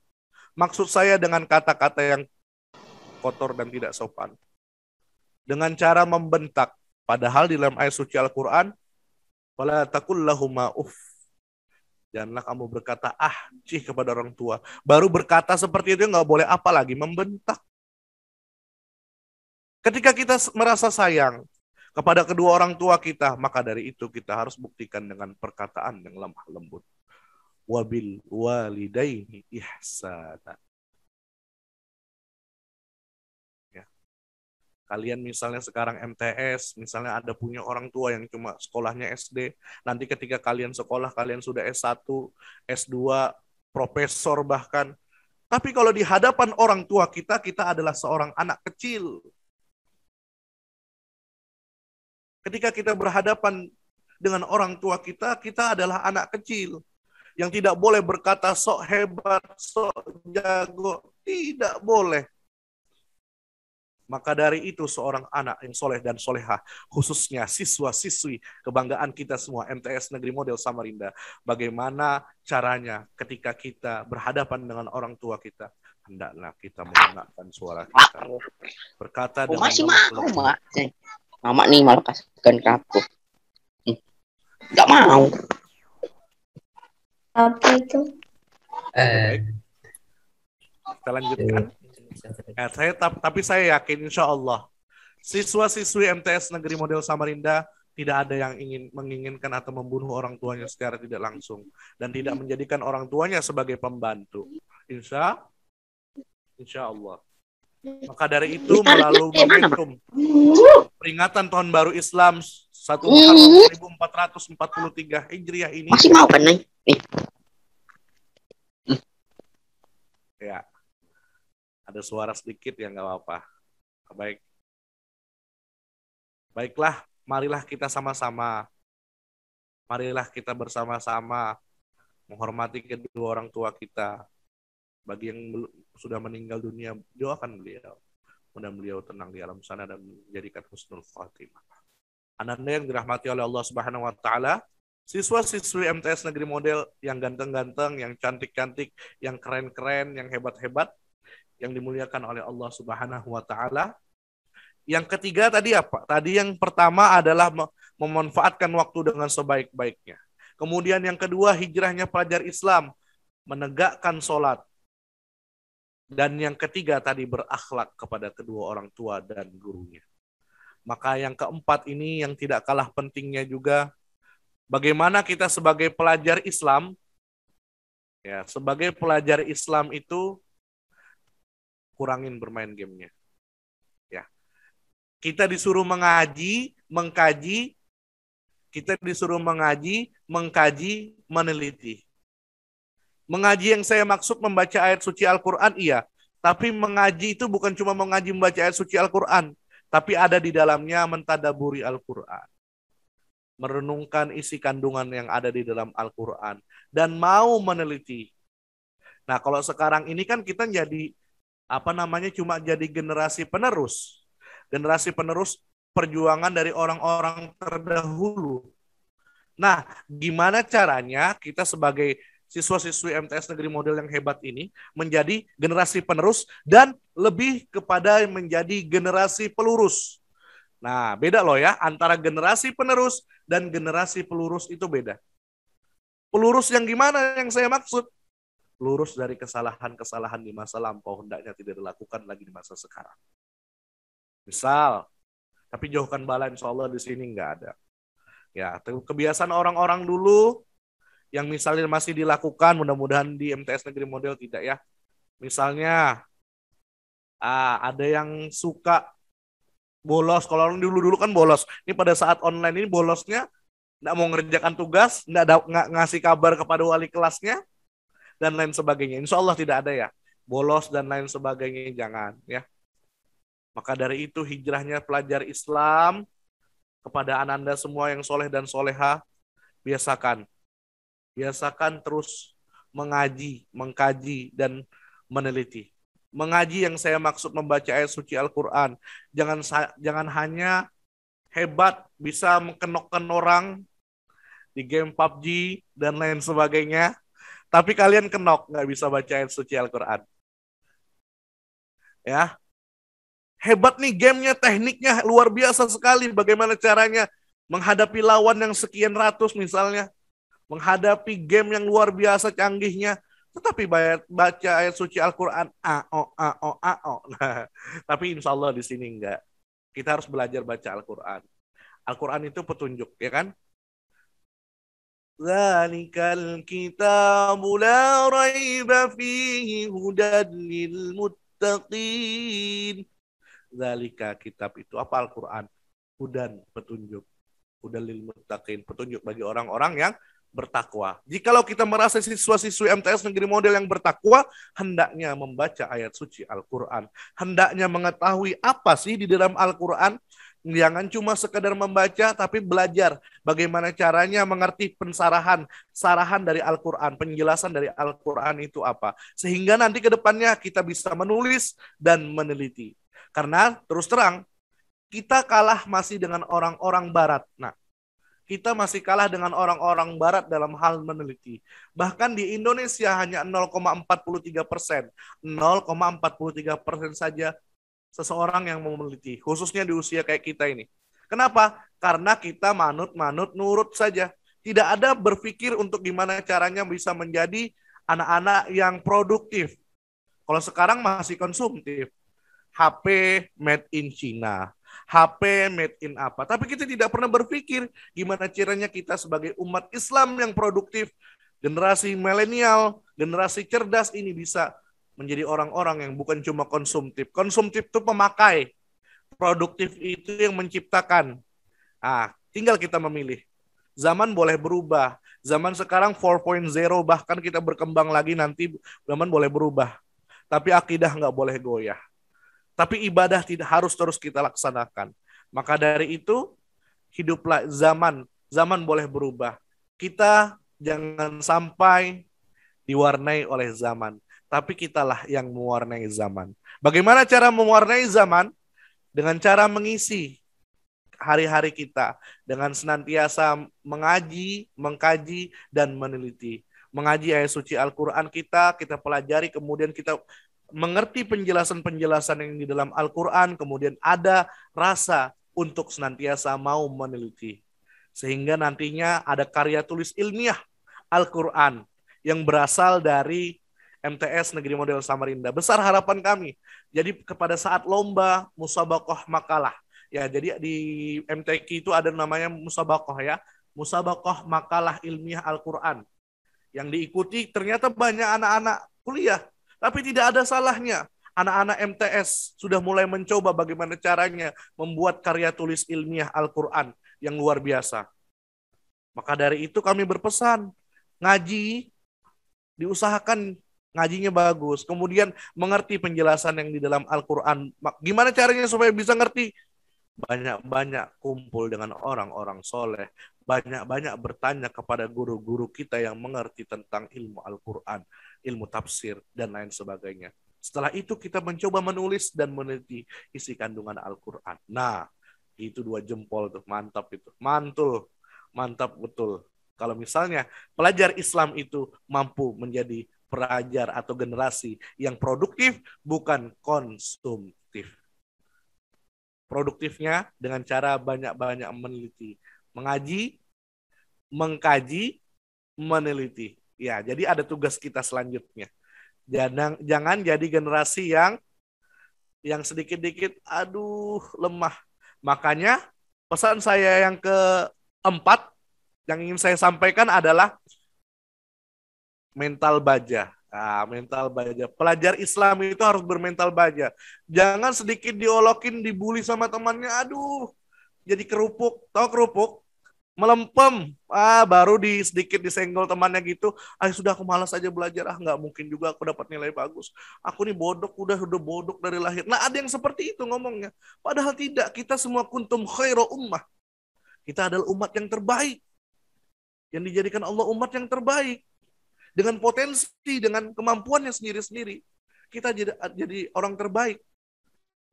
Maksud saya dengan kata-kata yang kotor dan tidak sopan. Dengan cara membentak. Padahal di dalam ayat suci Al-Quran, wala taqul lahuma uff. Janganlah kamu berkata cih kepada orang tua. Baru berkata seperti itu nggak boleh, apalagi membentak. Ketika kita merasa sayang kepada kedua orang tua kita, maka dari itu kita harus buktikan dengan perkataan yang lemah lembut. Wabil walidaini ihsana. Ya. Kalian misalnya sekarang MTS, misalnya ada punya orang tua yang cuma sekolahnya SD, nanti ketika kalian sekolah, kalian sudah S1, S2, profesor bahkan. Tapi kalau di hadapan orang tua kita adalah seorang anak kecil. Ketika kita berhadapan dengan orang tua kita adalah anak kecil. Yang tidak boleh berkata sok hebat, sok jago. Tidak boleh. Maka dari itu seorang anak yang soleh dan solehah, khususnya siswa-siswi kebanggaan kita semua MTS Negeri Model Samarinda. Bagaimana caranya ketika kita berhadapan dengan orang tua kita? Hendaklah kita menggunakan suara kita. Berkata dengan masih mau, Mak. Mama nih malah kasihkan ke aku. Gak mau. Apa itu? Kita lanjutkan. Tapi saya yakin insya Allah siswa-siswi MTS Negeri Model Samarinda tidak ada yang menginginkan atau membunuh orang tuanya secara tidak langsung dan tidak menjadikan orang tuanya sebagai pembantu. Insya Allah. Maka dari itu melalui momentum peringatan Tahun Baru Islam 1 Muharram 1443 Hijriah ini. Masih mau kan nih? Ya. Ada suara sedikit ya nggak apa-apa. Baik. Baiklah, marilah kita sama-sama. Marilah kita bersama-sama menghormati kedua orang tua kita. Bagi yang sudah meninggal dunia, doakan beliau. Mudah beliau tenang di alam sana dan menjadikan husnul khatimah. Ananda yang dirahmati oleh Allah Subhanahu wa taala, siswa-siswi MTS Negeri Model yang ganteng-ganteng, yang cantik-cantik, yang keren-keren, yang hebat-hebat, yang dimuliakan oleh Allah Subhanahu wa taala. Yang ketiga tadi apa? Tadi yang pertama adalah memanfaatkan waktu dengan sebaik-baiknya. Kemudian yang kedua, hijrahnya pelajar Islam, menegakkan sholat. Dan yang ketiga tadi berakhlak kepada kedua orang tua dan gurunya. Maka yang keempat ini yang tidak kalah pentingnya juga, bagaimana kita sebagai pelajar Islam, ya sebagai pelajar Islam itu kurangin bermain gamenya. Ya, kita disuruh mengaji, mengkaji, kita disuruh mengaji, mengkaji, meneliti. Mengaji yang saya maksud membaca ayat suci Al-Quran, iya. Tapi mengaji itu bukan cuma mengaji membaca ayat suci Al-Quran, tapi ada di dalamnya mentadaburi Al-Quran. merenungkan isi kandungan yang ada di dalam Al-Quran, dan mau meneliti. Nah, kalau sekarang ini kan kita jadi cuma jadi generasi penerus. Generasi penerus perjuangan dari orang-orang terdahulu. Nah, gimana caranya kita sebagai siswa-siswi MTS Negeri Model yang hebat ini menjadi generasi penerus dan lebih kepada menjadi generasi pelurus. Nah, beda loh ya, antara generasi penerus dan generasi pelurus itu beda. Pelurus yang gimana yang saya maksud? Lurus dari kesalahan-kesalahan di masa lampau, hendaknya tidak dilakukan lagi di masa sekarang. Misal, tapi jauhkan bala, insya Allah di sini nggak ada. Ya, kebiasaan orang-orang dulu yang misalnya masih dilakukan, mudah-mudahan di MTS Negeri Model tidak ya. Misalnya, ada yang suka bolos. Kalau orang dulu-dulu kan bolos. Ini pada saat online ini bolosnya nggak mau ngerjakan tugas, nggak ngasih kabar kepada wali kelasnya, dan lain sebagainya. Insya Allah tidak ada ya. Bolos dan lain sebagainya, jangan ya. Maka dari itu hijrahnya pelajar Islam kepada Ananda semua yang soleh dan soleha, biasakan terus mengaji, mengkaji, dan meneliti. Mengaji yang saya maksud membaca ayat suci Al-Quran. Jangan hanya hebat bisa mengenokkan orang di game PUBG dan lain sebagainya, tapi kalian kenok nggak bisa baca ayat suci Al-Quran. Ya, hebat nih gamenya, tekniknya luar biasa sekali. Bagaimana caranya menghadapi lawan yang sekian ratus misalnya, menghadapi game yang luar biasa canggihnya, tetapi baca ayat suci Al-Quran Nah, tapi insya Allah di sini enggak. Kita harus belajar baca Al-Quran. Al-Quran itu petunjuk, ya kan? Zalikal kitabu la raiba fihi hudan lil muttaqin. Zalika kitab itu apa? Al-Quran. Hudan, petunjuk. Hudan lil muttaqin, petunjuk bagi orang-orang yang bertakwa. Jikalau kita merasa siswa-siswi MTS Negeri Model yang bertakwa, hendaknya membaca ayat suci Al-Quran. Hendaknya mengetahui apa sih di dalam Al-Quran. Jangan cuma sekedar membaca, tapi belajar bagaimana caranya mengerti sarahan dari Al-Quran, penjelasan dari Al-Quran itu apa. Sehingga nanti ke depannya kita bisa menulis dan meneliti. Karena terus terang, kita kalah masih dengan orang-orang barat. Nah, kita masih kalah dengan orang-orang barat dalam hal meneliti. Bahkan di Indonesia hanya 0,43%. 0,43% saja seseorang yang mau meneliti, khususnya di usia kayak kita ini. Kenapa? Karena kita manut-manut nurut saja. Tidak ada berpikir untuk gimana caranya bisa menjadi anak-anak yang produktif. Kalau sekarang masih konsumtif. HP made in China, HP made in apa. Tapi kita tidak pernah berpikir gimana caranya kita sebagai umat Islam yang produktif, generasi milenial, generasi cerdas ini bisa menjadi orang-orang yang bukan cuma konsumtif. Konsumtif itu pemakai. Produktif itu yang menciptakan. Tinggal kita memilih. Zaman boleh berubah. Zaman sekarang 4.0, bahkan kita berkembang lagi nanti, zaman boleh berubah. Tapi akidah nggak boleh goyah. Tapi ibadah tidak harus terus kita laksanakan. Maka dari itu, hiduplah zaman. Zaman boleh berubah. Kita jangan sampai diwarnai oleh zaman. Tapi kitalah yang mewarnai zaman. Bagaimana cara mewarnai zaman? Dengan cara mengisi hari-hari kita. Dengan senantiasa mengaji, mengkaji, dan meneliti. Mengaji ayat suci Al-Quran kita pelajari, kemudian kita mengerti penjelasan-penjelasan yang di dalam Al-Quran, kemudian ada rasa untuk senantiasa mau meneliti. Sehingga nantinya ada karya tulis ilmiah Al-Quran yang berasal dari MTS Negeri Model Samarinda. Besar harapan kami. Jadi kepada saat lomba musabaqah makalah. Ya, jadi di MTQ itu ada namanya musabaqah ya. Musabaqah makalah ilmiah Al-Quran. Yang diikuti ternyata banyak anak-anak kuliah. Tapi tidak ada salahnya. Anak-anak MTS sudah mulai mencoba bagaimana caranya membuat karya tulis ilmiah Al-Quran yang luar biasa. Maka dari itu kami berpesan, ngaji, diusahakan ngajinya bagus, kemudian mengerti penjelasan yang di dalam Al-Quran. Gimana caranya supaya bisa ngerti? banyak-banyak kumpul dengan orang-orang soleh, banyak-banyak bertanya kepada guru-guru kita yang mengerti tentang ilmu Al-Quran, ilmu tafsir, dan lain sebagainya. Setelah itu kita mencoba menulis dan meneliti isi kandungan Al-Quran. Nah, itu 2 jempol tuh, mantap itu. Mantul, mantap betul. Kalau misalnya pelajar Islam itu mampu menjadi pelajar atau generasi yang produktif, bukan konsumtif. Produktifnya dengan cara banyak-banyak meneliti, mengaji, mengkaji, meneliti. Ya, jadi ada tugas kita selanjutnya. Jangan jadi generasi yang sedikit-dikit aduh lemah. Makanya pesan saya yang keempat yang ingin saya sampaikan adalah mental baja. Nah, mental baja. Pelajar Islam itu harus bermental baja. Jangan sedikit diolokin, dibully sama temannya. Aduh, jadi kerupuk. Tahu kerupuk? Melempem. Baru sedikit disenggol temannya gitu. Sudah aku malas aja belajar. Nggak mungkin juga aku dapat nilai bagus. Aku nih bodoh, udah bodoh dari lahir. Nah, ada yang seperti itu ngomongnya. Padahal tidak. Kita semua kuntum khairu ummah. Kita adalah umat yang terbaik. Yang dijadikan Allah umat yang terbaik. Dengan potensi, dengan kemampuannya sendiri-sendiri. Kita jadi orang terbaik.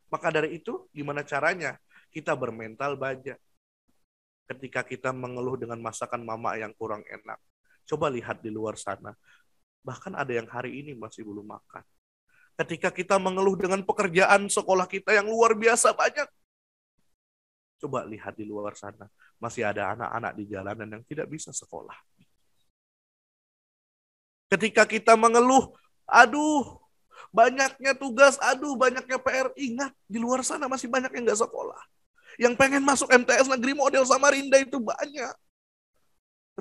Maka dari itu, gimana caranya? Kita bermental baja. Ketika kita mengeluh dengan masakan mama yang kurang enak. Coba lihat di luar sana. Bahkan ada yang hari ini masih belum makan. Ketika kita mengeluh dengan pekerjaan sekolah kita yang luar biasa banyak. Coba lihat di luar sana. Masih ada anak-anak di jalanan yang tidak bisa sekolah. Ketika kita mengeluh, aduh, banyaknya tugas, aduh, banyaknya PR. Ingat, di luar sana masih banyak yang nggak sekolah. Yang pengen masuk MTS Negeri Model Samarinda itu banyak.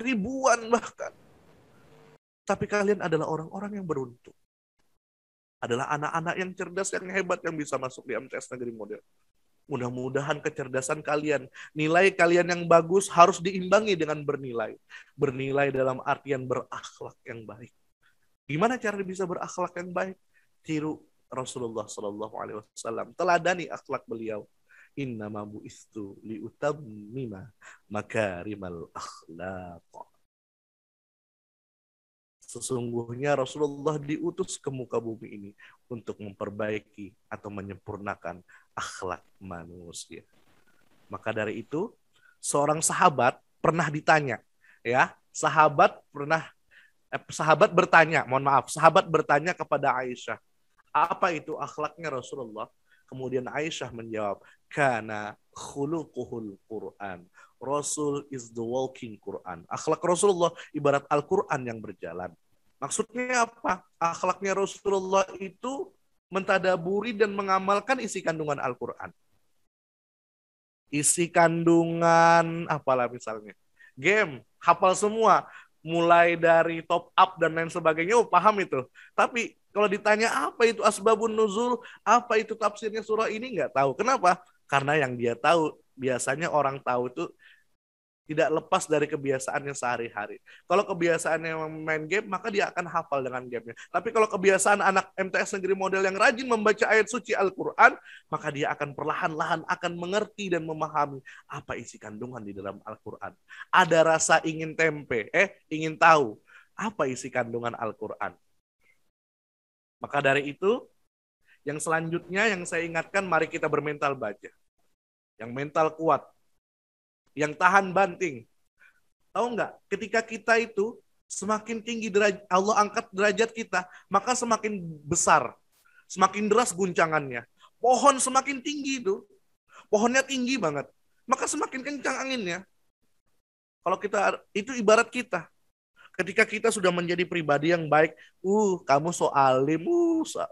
Ribuan bahkan. Tapi kalian adalah orang-orang yang beruntung. Adalah anak-anak yang cerdas, yang hebat, yang bisa masuk di MTS Negeri Model. Mudah-mudahan kecerdasan kalian, nilai kalian yang bagus harus diimbangi dengan bernilai. Bernilai dalam artian berakhlak yang baik. Gimana cara bisa berakhlak yang baik? Tiru Rasulullah SAW. Teladani akhlak beliau. Innama bu'istu liutammima makarimal akhlaq. Sesungguhnya Rasulullah diutus ke muka bumi ini untuk memperbaiki atau menyempurnakan akhlak manusia. Maka dari itu, seorang sahabat pernah ditanya, ya, sahabat bertanya kepada Aisyah, apa itu akhlaknya Rasulullah? Kemudian Aisyah menjawab, kana khuluquhul Quran. Rasul is the walking Quran. Akhlak Rasulullah ibarat Al-Quran yang berjalan. Maksudnya apa? Akhlaknya Rasulullah itu mentadaburi dan mengamalkan isi kandungan Al-Quran. Isi kandungan, apalah misalnya. Game, hafal semua. Mulai dari top up dan lain sebagainya, paham itu. Tapi kalau ditanya apa itu asbabun nuzul, apa itu tafsirnya surah ini, nggak tahu. Kenapa? Karena yang dia tahu, biasanya orang tahu itu tidak lepas dari kebiasaannya sehari-hari. Kalau kebiasaannya main game, maka dia akan hafal dengan gamenya. Tapi kalau kebiasaan anak MTS Negeri Model yang rajin membaca ayat suci Al-Quran, maka dia akan perlahan-lahan akan mengerti dan memahami apa isi kandungan di dalam Al-Quran. Ada rasa ingin ingin tahu apa isi kandungan Al-Quran. Maka dari itu, yang selanjutnya yang saya ingatkan, mari kita bermental baja. Yang mental kuat. Yang tahan banting. Tahu nggak? Ketika kita itu semakin tinggi Allah angkat derajat kita, maka semakin besar, semakin deras guncangannya. Pohon semakin tinggi itu, pohonnya tinggi banget, maka semakin kencang anginnya. Kalau kita itu ibarat kita. Ketika kita sudah menjadi pribadi yang baik, kamu so alim,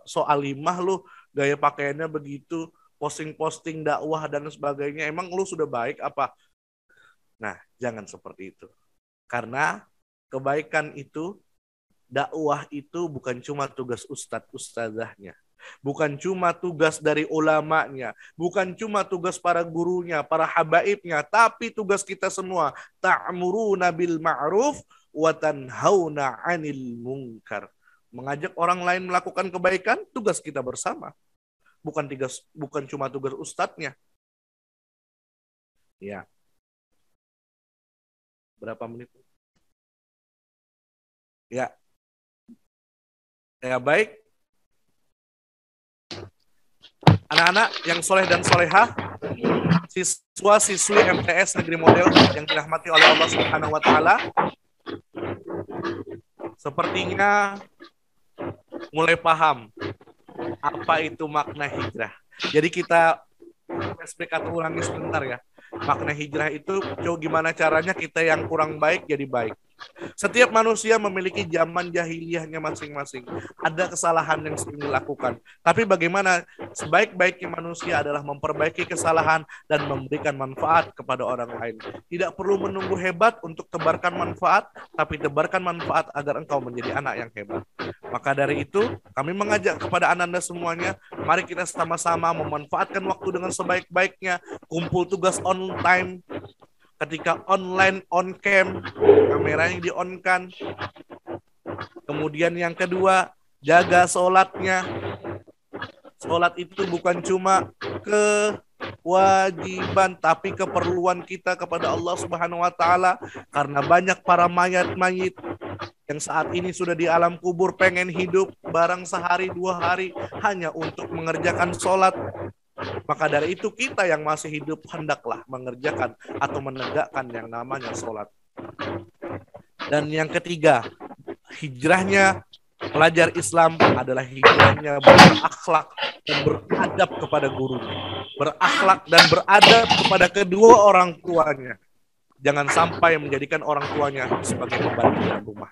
so alimah lu, gaya pakaiannya begitu, posting-posting dakwah dan sebagainya, emang lu sudah baik apa? Nah, jangan seperti itu. Karena kebaikan itu, dakwah itu bukan cuma tugas ustadzahnya. Bukan cuma tugas dari ulamanya. Bukan cuma tugas para gurunya, para habaibnya. Tapi tugas kita semua. Ta'muruna bil ma'ruf wa tanhauna 'anil munkar. Mengajak orang lain melakukan kebaikan, tugas kita bersama. Bukan cuma tugas ustadznya. Ya. Berapa menit? Ya. Ya, baik. Anak-anak yang soleh dan solehah, siswa-siswi MTS Negeri Model yang dirahmati oleh Allah Subhanahu wa Ta'ala, sepertinya mulai paham apa itu makna hijrah. Jadi kita flashback atau ulangi sebentar ya. Makna hijrah itu gimana caranya kita yang kurang baik jadi baik. Setiap manusia memiliki zaman jahiliyahnya masing-masing. Ada kesalahan yang sering dilakukan. Tapi bagaimana sebaik-baiknya manusia adalah memperbaiki kesalahan dan memberikan manfaat kepada orang lain. Tidak perlu menunggu hebat untuk tebarkan manfaat, tapi tebarkan manfaat agar engkau menjadi anak yang hebat. Maka dari itu, kami mengajak kepada Ananda semuanya, mari kita sama-sama memanfaatkan waktu dengan sebaik-baiknya, kumpul tugas on time, ketika online on cam, kameranya di-on-kan. Kemudian yang kedua, jaga sholatnya. Sholat itu bukan cuma kewajiban, tapi keperluan kita kepada Allah Subhanahu wa Ta'ala. Karena banyak para mayat-mayit yang saat ini sudah di alam kubur pengen hidup barang sehari 2 hari hanya untuk mengerjakan sholat. Maka dari itu kita yang masih hidup hendaklah mengerjakan atau menegakkan yang namanya sholat. Dan yang ketiga, hijrahnya pelajar Islam adalah hijrahnya berakhlak dan beradab kepada gurunya. Berakhlak dan beradab kepada kedua orang tuanya. Jangan sampai menjadikan orang tuanya sebagai beban dalam rumah.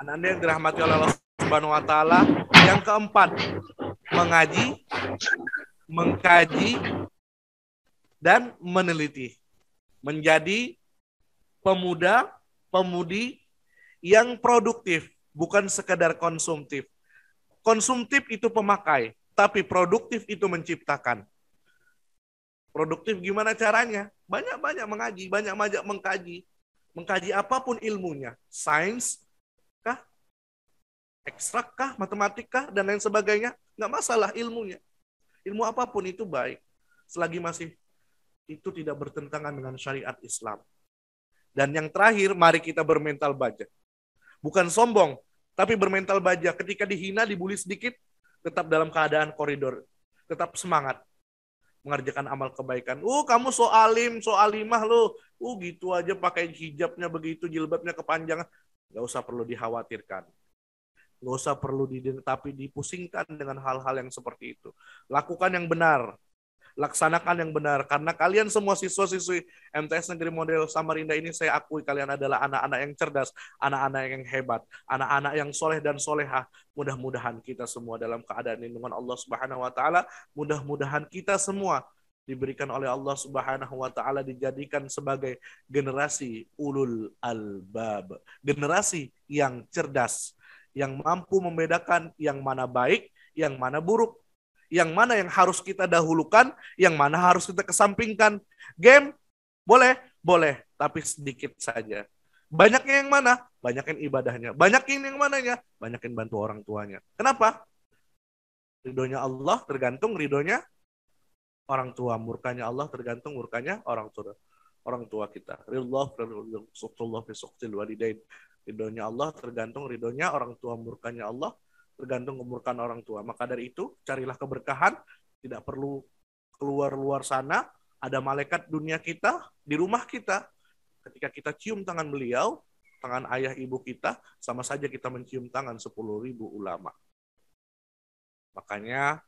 Anak-anak yang dirahmati oleh Allah Subhanahu wa Ta'ala. Yang keempat, mengaji, mengkaji, dan meneliti. Menjadi pemuda, pemudi yang produktif, bukan sekedar konsumtif. Konsumtif itu pemakai, tapi produktif itu menciptakan. Produktif gimana caranya? Banyak-banyak mengaji, banyak-banyak mengkaji. Mengkaji apapun ilmunya. Sains, ekstrak kah, matematik kah, dan lain sebagainya, nggak masalah ilmunya. Ilmu apapun itu baik, selagi masih itu tidak bertentangan dengan syariat Islam. Dan yang terakhir, mari kita bermental baja. Bukan sombong, tapi bermental baja. Ketika dihina, dibully sedikit, tetap dalam keadaan koridor, tetap semangat mengerjakan amal kebaikan. Kamu so alim, so alimah lo. Gitu aja pakai hijabnya begitu, jilbabnya kepanjangan. Nggak usah perlu dikhawatirkan. Nggak usah perlu tapi dipusingkan dengan hal-hal yang seperti itu. Lakukan yang benar. Laksanakan yang benar. Karena kalian semua siswa-siswi MTS Negeri Model Samarinda ini, saya akui kalian adalah anak-anak yang cerdas, anak-anak yang hebat, anak-anak yang soleh dan solehah. Mudah-mudahan kita semua dalam keadaan lindungan Allah Subhanahu wa Ta'ala. Mudah-mudahan kita semua diberikan oleh Allah Subhanahu wa Ta'ala, dijadikan sebagai generasi ulul albab. Generasi yang cerdas, yang mampu membedakan yang mana baik, yang mana buruk, yang mana yang harus kita dahulukan, yang mana harus kita kesampingkan. Game boleh, tapi sedikit saja. Banyaknya yang mana? Banyakin ibadahnya. Banyakin yang mananya? Banyakin bantu orang tuanya. Kenapa? Ridhonya Allah tergantung ridhonya orang tua. Murkanya Allah tergantung murkanya orang tua kita. Ridhonya Allah tergantung ridhonya orang tua, murkanya Allah tergantung kemurkaan orang tua. Maka dari itu, carilah keberkahan, tidak perlu keluar luar sana, ada malaikat dunia kita, di rumah kita. Ketika kita cium tangan beliau, tangan ayah ibu kita, sama saja kita mencium tangan 10.000 ulama. Makanya,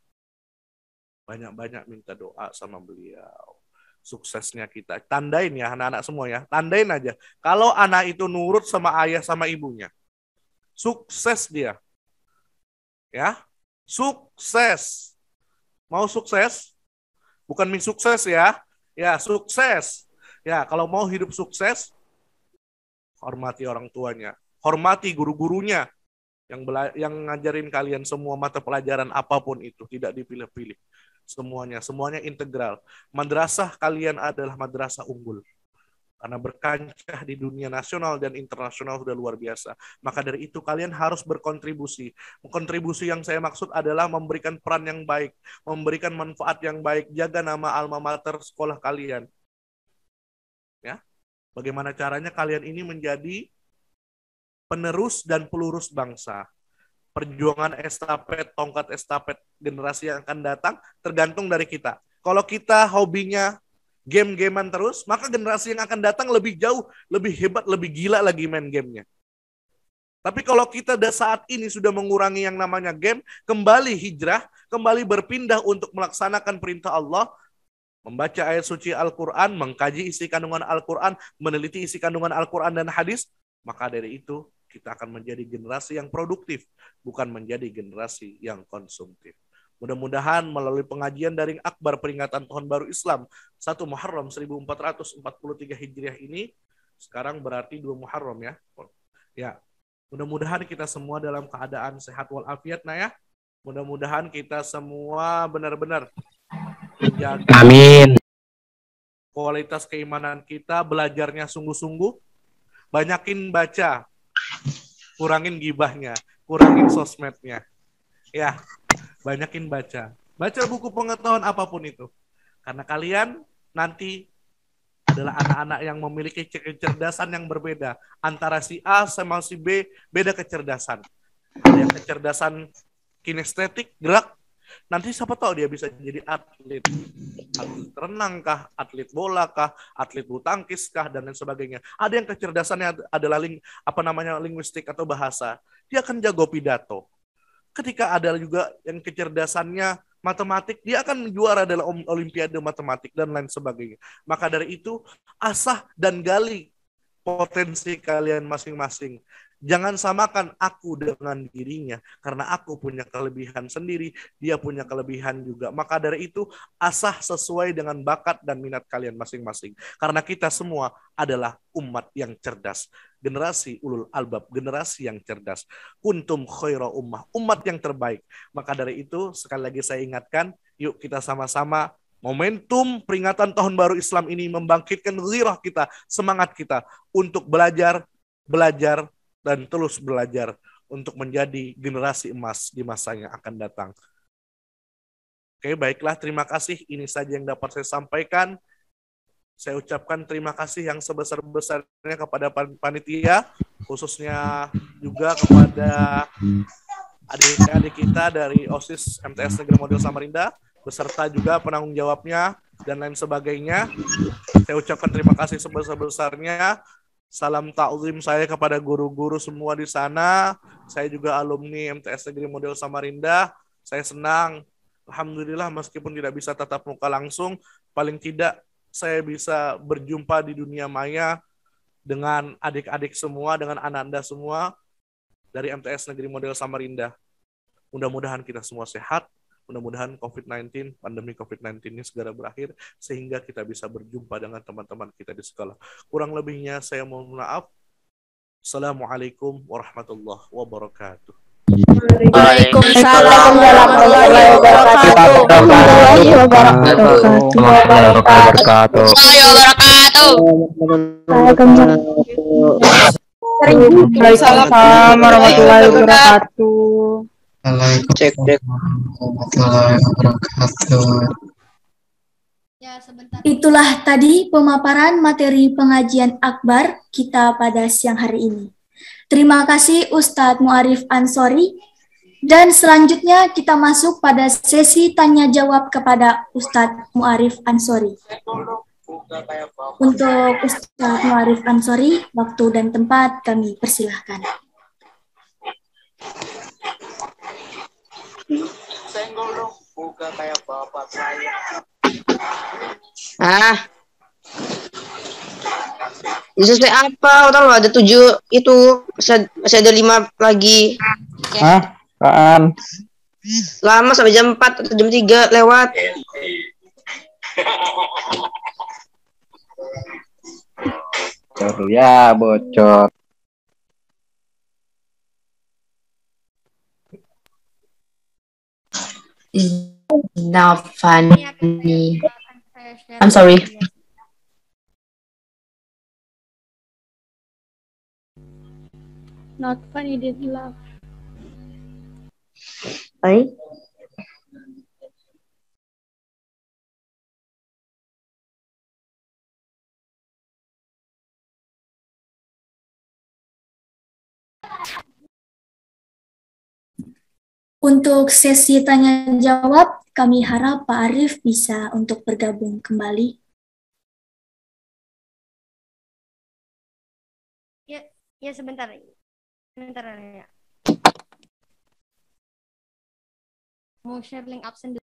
banyak-banyak minta doa sama beliau. Suksesnya kita. Tandain ya anak-anak semua ya. Tandain aja. Kalau anak itu nurut sama ayah sama ibunya, sukses dia. Ya, sukses. Mau sukses? Bukan mie sukses ya. Ya, sukses. Ya, kalau mau hidup sukses, hormati orang tuanya. Hormati guru-gurunya yang ngajarin kalian semua mata pelajaran apapun itu, tidak dipilih-pilih. Semuanya integral. Madrasah kalian adalah madrasah unggul. Karena berkancah di dunia nasional dan internasional sudah luar biasa. Maka dari itu kalian harus berkontribusi. Kontribusi yang saya maksud adalah memberikan peran yang baik, memberikan manfaat yang baik, jaga nama alma mater sekolah kalian. Ya. Bagaimana caranya kalian ini menjadi penerus dan pelurus bangsa. Perjuangan estafet, tongkat estafet generasi yang akan datang tergantung dari kita. Kalau kita hobinya game-gamean terus, maka generasi yang akan datang lebih jauh, lebih hebat, lebih gila lagi main gamenya. Tapi kalau kita saat ini sudah mengurangi yang namanya game, kembali hijrah, kembali berpindah untuk melaksanakan perintah Allah, membaca ayat suci Al-Quran, mengkaji isi kandungan Al-Quran, meneliti isi kandungan Al-Quran dan hadis, maka dari itu kita akan menjadi generasi yang produktif, bukan menjadi generasi yang konsumtif. Mudah-mudahan melalui pengajian daring akbar peringatan Tahun Baru Islam 1 Muharram 1443 Hijriah ini, sekarang berarti 2 Muharram ya. Ya, mudah-mudahan kita semua dalam keadaan sehat walafiat ya. Mudah-mudahan kita semua benar-benar menjaga kualitas keimanan kita, belajarnya sungguh-sungguh, banyakin baca, kurangin gibahnya, kurangin sosmednya. Ya, banyakin baca. Baca buku pengetahuan apapun itu. Karena kalian nanti adalah anak-anak yang memiliki kecerdasan yang berbeda. Antara si A sama si B, beda kecerdasan. Ada yang kecerdasan kinestetik, gerak. Nanti siapa tahu dia bisa jadi atlet. Atlet renang kah, atlet bola kah, atlet bulu tangkis kah, dan lain sebagainya. Ada yang kecerdasannya adalah linguistik atau bahasa. Dia akan jago pidato. Ketika ada juga yang kecerdasannya matematik, dia akan juara dalam olimpiade matematik dan lain sebagainya. Maka dari itu, asah dan gali potensi kalian masing-masing. Jangan samakan aku dengan dirinya, karena aku punya kelebihan sendiri, dia punya kelebihan juga. Maka dari itu, asah sesuai dengan bakat dan minat kalian masing-masing. Karena kita semua adalah umat yang cerdas. Generasi ulul albab, generasi yang cerdas. Kuntum khaira ummah, umat yang terbaik. Maka dari itu, sekali lagi saya ingatkan, yuk kita sama-sama momentum peringatan Tahun Baru Islam ini membangkitkan gairah kita, semangat kita untuk belajar, dan terus belajar untuk menjadi generasi emas di masa yang akan datang. Oke, baiklah, terima kasih. Ini saja yang dapat saya sampaikan. Saya ucapkan terima kasih yang sebesar-besarnya kepada panitia, khususnya juga kepada adik-adik kita dari OSIS MTS Negeri Model Samarinda, beserta juga penanggung jawabnya, dan lain sebagainya. Saya ucapkan terima kasih sebesar-besarnya. Salam takzim saya kepada guru-guru semua di sana. Saya juga alumni MTS Negeri Model Samarinda. Saya senang, alhamdulillah, meskipun tidak bisa tatap muka langsung, paling tidak saya bisa berjumpa di dunia maya dengan adik-adik semua, dengan anak Anda semua dari MTS Negeri Model Samarinda. Mudah-mudahan kita semua sehat. Mudah-mudahan COVID-19, pandemi COVID-19 ini segera berakhir, sehingga kita bisa berjumpa dengan teman-teman kita di sekolah. Kurang lebihnya saya mohon maaf. Assalamualaikum warahmatullahi wabarakatuh. Waalaikumsalam warahmatullahi wabarakatuh. Waalaikumsalam warahmatullahi wabarakatuh. Cek. Itulah tadi pemaparan materi pengajian akbar kita pada siang hari ini. Terima kasih Ustadz Mu'arif Ansori. Dan selanjutnya kita masuk pada sesi tanya jawab kepada Ustadz Mu'arif Ansori. Untuk Ustadz Mu'arif Ansori, waktu dan tempat kami persilahkan. Senggol dong, buka kayak bapak saya. Sesuai apa? Tahu ada 7 itu, masih ada 5 lagi. Hah? Apaan? Lama sampai jam 4 atau jam 3 lewat. Ya, bocor. Is not funny. I'm sorry. Not funny, didn't laugh. Baik. Untuk sesi tanya jawab, kami harap Pak Arif bisa untuk bergabung kembali. Ya sebentar. Sebentar ya. Mau share link absen dulu.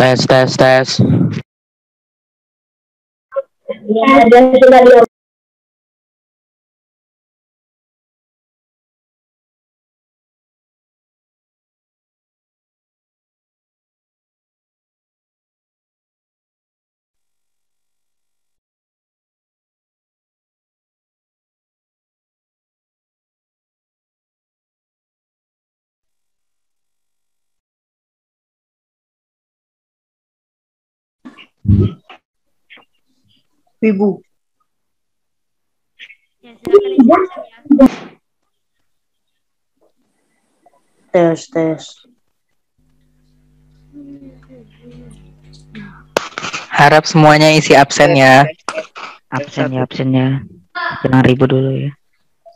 Tes, tes, tes. Ibu. Ya, silakan isi absen ya. Tes. Harap semuanya isi absen ya. Absennya. Jangan ribut dulu ya.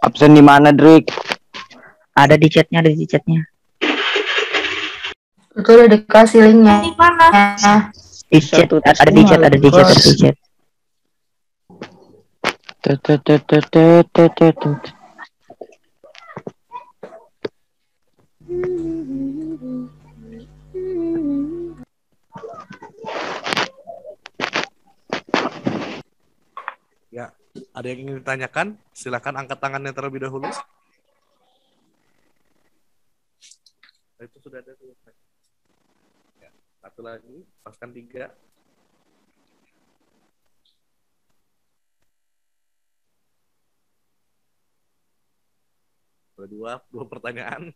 Absen di mana, Drik? Ada di chatnya. Itu udah dikasih linknya. Di mana? Di chat, ada di chat. Ya, ada yang ingin ditanyakan? Silakan angkat tangannya terlebih dahulu. Itu sudah ada tuh. Ya, satu lagi, paskan 3. Dua pertanyaan.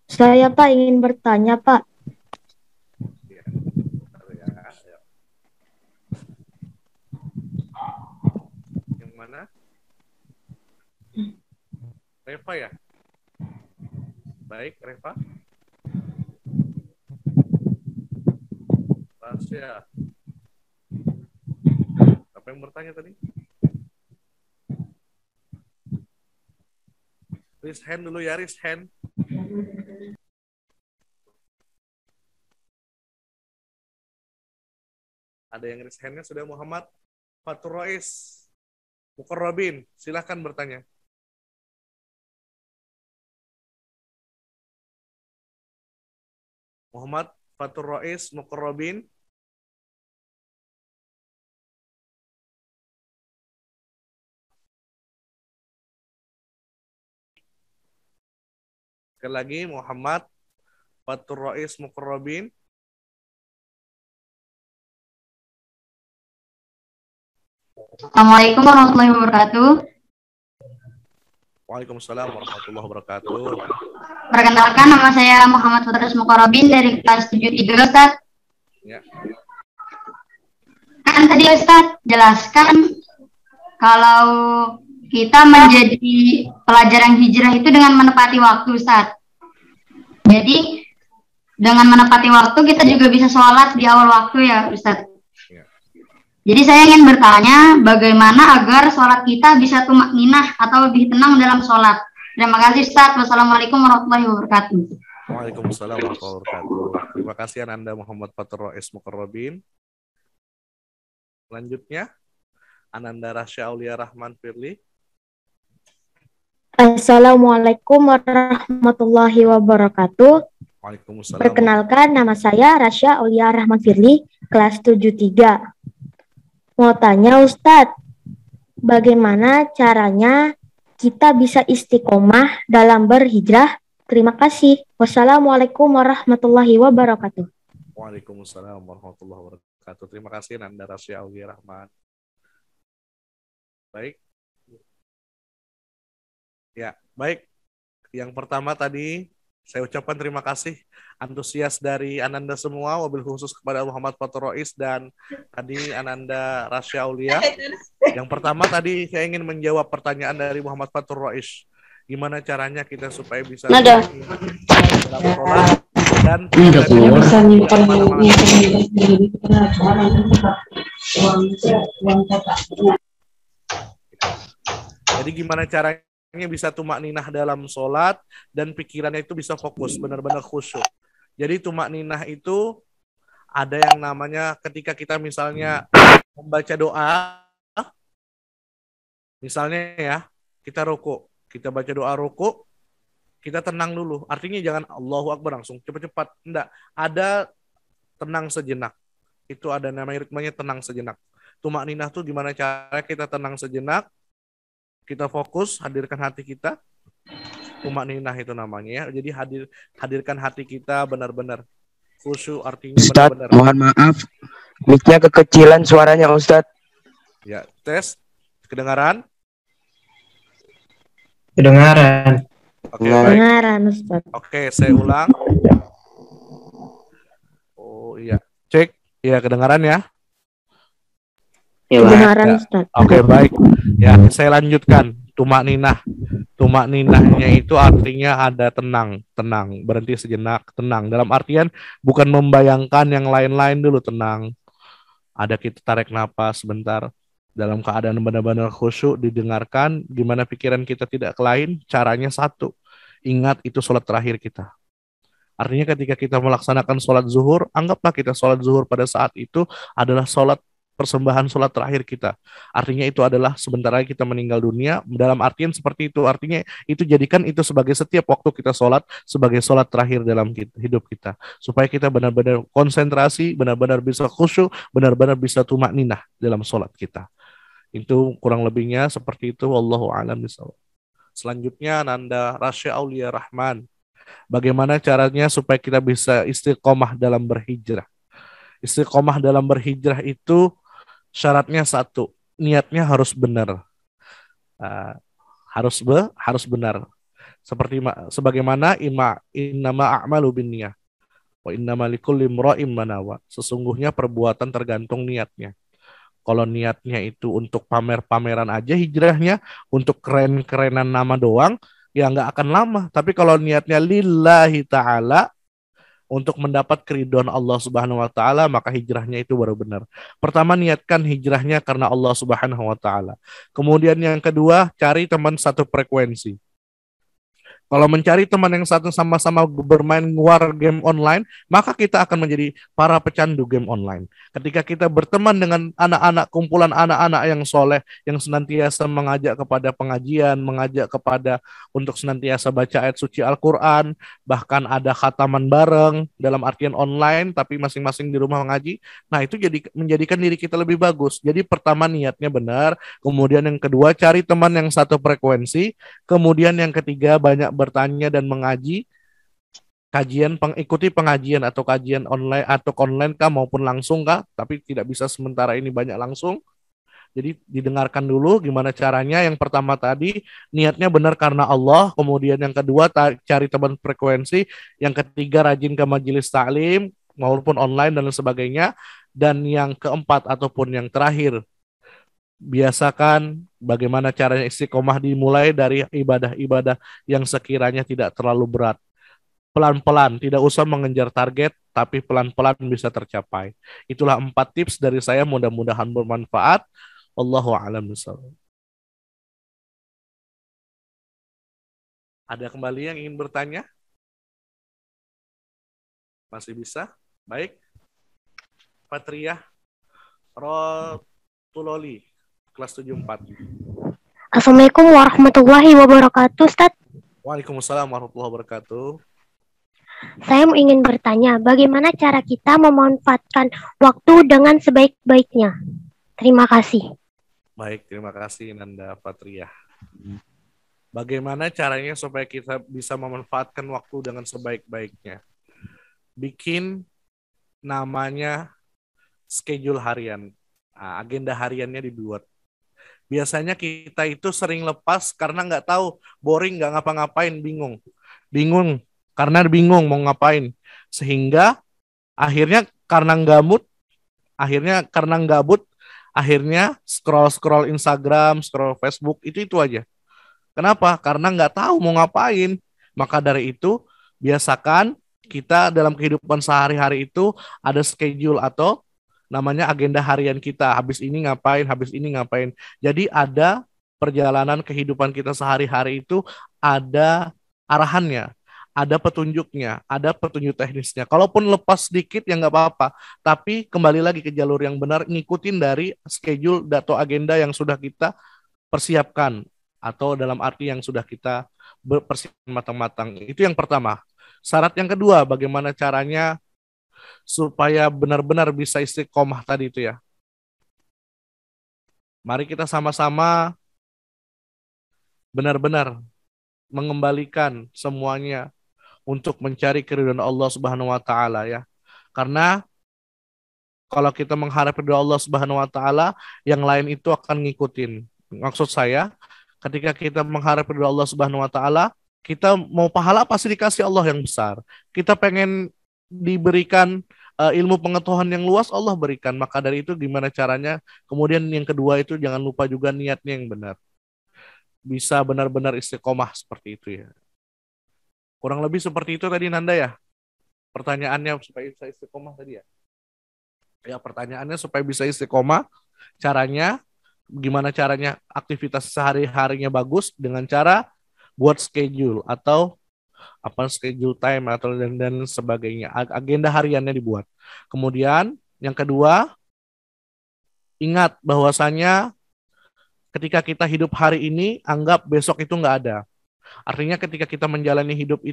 Saya Pak ingin bertanya Pak. Ya. Yang mana? Reva ya? Baik, Reva. Tasya. Apa yang bertanya tadi? Raise hand dulu ya, raise hand. Ada yang raise hand-nya sudah. Muhammad Fatur Rois Mukarrabin, silahkan bertanya. Muhammad Fatur Rois Mukarrabin. Sekali lagi, Muhammad Fatur Rois Mukarrabin. Assalamualaikum warahmatullahi wabarakatuh. Waalaikumsalam warahmatullahi wabarakatuh. Perkenalkan, nama saya Muhammad Fatrus Mukarrabin dari kelas 73, Ustaz. Ya. Kan tadi Ustaz jelaskan kalau kita menjadi pelajar yang hijrah itu dengan menepati waktu, Ustaz. Jadi dengan menepati waktu kita juga bisa sholat di awal waktu ya, Ustaz. Jadi saya ingin bertanya, bagaimana agar sholat kita bisa tumakninah atau lebih tenang dalam sholat? Terima kasih, Ustaz. Wassalamualaikum warahmatullahi wabarakatuh. Waalaikumsalam warahmatullahi wabarakatuh. Terima kasih Anda Muhammad Fatrus Mukarrabin. Selanjutnya, Ananda Rasya Aulia Rahman Firly. Assalamualaikum warahmatullahi wabarakatuh. Waalaikumsalam. Perkenalkan, nama saya Rasya Aulia Rahman Firly, kelas 73. Mau tanya Ustadz, bagaimana caranya kita bisa istiqomah dalam berhijrah? Terima kasih. Wassalamualaikum warahmatullahi wabarakatuh. Waalaikumsalam warahmatullahi wabarakatuh. Terima kasih Nanda Rasya Aulia Rahman. Baik. Ya, baik. Yang pertama tadi saya ucapkan terima kasih antusias dari Ananda semua, wabil khusus kepada Muhammad Fatrus dan tadi Ananda Rasya Aulia. Yang pertama tadi saya ingin menjawab pertanyaan dari Muhammad Fatrus. Gimana caranya kita supaya bisa dalam sholat dan jadi gimana caranya bisa tumak ninah dalam sholat dan pikirannya itu bisa fokus, benar-benar khusyuk. Jadi tumak ninah itu ada yang namanya ketika kita misalnya membaca doa, misalnya ya, kita ruku, kita baca doa ruku, kita tenang dulu. Artinya jangan Allahu Akbar langsung cepat-cepat. Enggak, ada tenang sejenak. Itu ada namanya ritmenya tenang sejenak. Tumak ninah tuh gimana cara kita tenang sejenak, kita fokus, hadirkan hati kita. Tumak ninah itu namanya ya. Jadi hadirkan hati kita benar-benar khusyuk, artinya Ustadz, benar-benar. mohon maaf, mic-nya kekecilan suaranya Ustadz. Ya, tes. Kedengaran? Kedengaran. Oke, baik. Kedengaran, Ustaz. Oke, saya ulang. Oh iya, cek. Iya, kedengaran ya? Kedengaran, Ya. Ustaz. Oke, baik. Ya, saya lanjutkan. Tumak ninah. Tumak ninahnya itu artinya ada tenang, berhenti sejenak, tenang. Dalam artian bukan membayangkan yang lain-lain dulu, tenang. Ada kita tarik napas sebentar. Dalam keadaan benar-benar khusyuk, didengarkan, gimana pikiran kita tidak lain, caranya satu. Ingat itu sholat terakhir kita. Artinya ketika kita melaksanakan sholat zuhur, anggaplah kita sholat zuhur pada saat itu adalah sholat persembahan sholat terakhir kita. Artinya itu adalah sebentar lagi kita meninggal dunia, dalam artian seperti itu. Artinya itu jadikan itu sebagai setiap waktu kita sholat, sebagai sholat terakhir dalam hidup kita. Supaya kita benar-benar konsentrasi, benar-benar bisa khusyuk, benar-benar bisa tumak ninah dalam sholat kita. Itu kurang lebihnya seperti itu. Wallahu a'lam bishawab. Selanjutnya Nanda Rasya Aulia Rahman. Bagaimana caranya supaya kita bisa istiqomah dalam berhijrah? Istiqomah dalam berhijrah itu syaratnya satu, niatnya harus benar. Harus benar. Sebagaimana innama a'malu binniyah wa innama likulli imra'in ma nawa. Sesungguhnya perbuatan tergantung niatnya. Kalau niatnya itu untuk pamer-pameran aja hijrahnya, untuk keren-kerenan nama doang, ya nggak akan lama. Tapi kalau niatnya lillahi ta'ala, untuk mendapat keridhaan Allah Subhanahu wa taala, maka hijrahnya itu baru benar. Pertama, niatkan hijrahnya karena Allah Subhanahu wa taala. Kemudian yang kedua, cari teman satu frekuensi. Kalau mencari teman yang satu sama-sama bermain war game online, maka kita akan menjadi para pecandu game online. Ketika kita berteman dengan anak-anak, kumpulan anak-anak yang soleh, yang senantiasa mengajak kepada pengajian, mengajak kepada untuk senantiasa baca ayat suci Al-Quran, bahkan ada khataman bareng dalam artian online, tapi masing-masing di rumah mengaji. Nah, itu jadi menjadikan diri kita lebih bagus. Jadi pertama niatnya benar, kemudian yang kedua cari teman yang satu frekuensi, kemudian yang ketiga banyak bertanya dan mengaji, ikuti pengajian atau kajian online atau online kah maupun langsung kah, tapi tidak bisa sementara ini banyak langsung. Jadi didengarkan dulu gimana caranya. Yang pertama tadi niatnya benar karena Allah, kemudian yang kedua cari teman frekuensi, yang ketiga rajin ke majelis taklim maupun online dan lain sebagainya, dan yang keempat ataupun yang terakhir biasakan bagaimana caranya istiqomah dimulai dari ibadah-ibadah yang sekiranya tidak terlalu berat. Pelan-pelan, tidak usah mengejar target, tapi pelan-pelan bisa tercapai. Itulah 4 tips dari saya, mudah-mudahan bermanfaat. Wallahu a'lam bishawab. Ada kembali yang ingin bertanya? Masih bisa? Baik. Patria Rotuloli, kelas 74. Assalamualaikum warahmatullahi wabarakatuh, Ustaz. Waalaikumsalam warahmatullahi wabarakatuh. Saya ingin bertanya, bagaimana cara kita memanfaatkan waktu dengan sebaik-baiknya? Terima kasih. Baik, terima kasih Nanda Patria. Bagaimana caranya supaya kita bisa memanfaatkan waktu dengan sebaik-baiknya? Bikin namanya schedule harian. Agenda hariannya dibuat. Biasanya kita itu sering lepas karena nggak tahu, boring, nggak ngapa-ngapain, bingung. Karena bingung mau ngapain. Sehingga akhirnya karena gabut, akhirnya scroll Instagram, scroll Facebook, itu aja. Kenapa? Karena nggak tahu mau ngapain. Maka dari itu, biasakan kita dalam kehidupan sehari-hari itu ada schedule atau namanya agenda harian kita. Habis ini ngapain. Jadi ada perjalanan kehidupan kita sehari-hari itu ada arahannya, ada petunjuknya, ada petunjuk teknisnya. Kalaupun lepas sedikit ya nggak apa-apa, tapi kembali lagi ke jalur yang benar, ngikutin dari schedule atau agenda yang sudah kita persiapkan, atau dalam arti yang sudah kita persiapkan matang-matang. Itu yang pertama. Syarat yang kedua, bagaimana caranya supaya benar-benar bisa istiqomah tadi itu ya. Mari kita sama-sama benar-benar mengembalikan semuanya untuk mencari keridhaan Allah Subhanahu wa taala ya. Karena kalau kita mengharap ridha Allah Subhanahu wa taala, yang lain itu akan ngikutin. Maksud saya, ketika kita mengharap ridha Allah Subhanahu wa taala, kita mau pahala pasti dikasih Allah yang besar. Kita pengen diberikan ilmu pengetahuan yang luas, Allah berikan. Maka dari itu gimana caranya? Kemudian yang kedua itu jangan lupa juga niatnya yang benar. Bisa benar-benar istiqomah seperti itu ya. Kurang lebih seperti itu tadi Nanda ya. Pertanyaannya supaya bisa istiqomah tadi ya. Ya, pertanyaannya supaya bisa istiqomah, caranya gimana caranya aktivitas sehari-harinya bagus dengan cara buat schedule atau schedule time atau dan sebagainya. Agenda hariannya dibuat. Kemudian yang kedua, ingat bahwasanya ketika kita hidup hari ini, anggap besok itu nggak ada. Artinya ketika kita menjalani hidup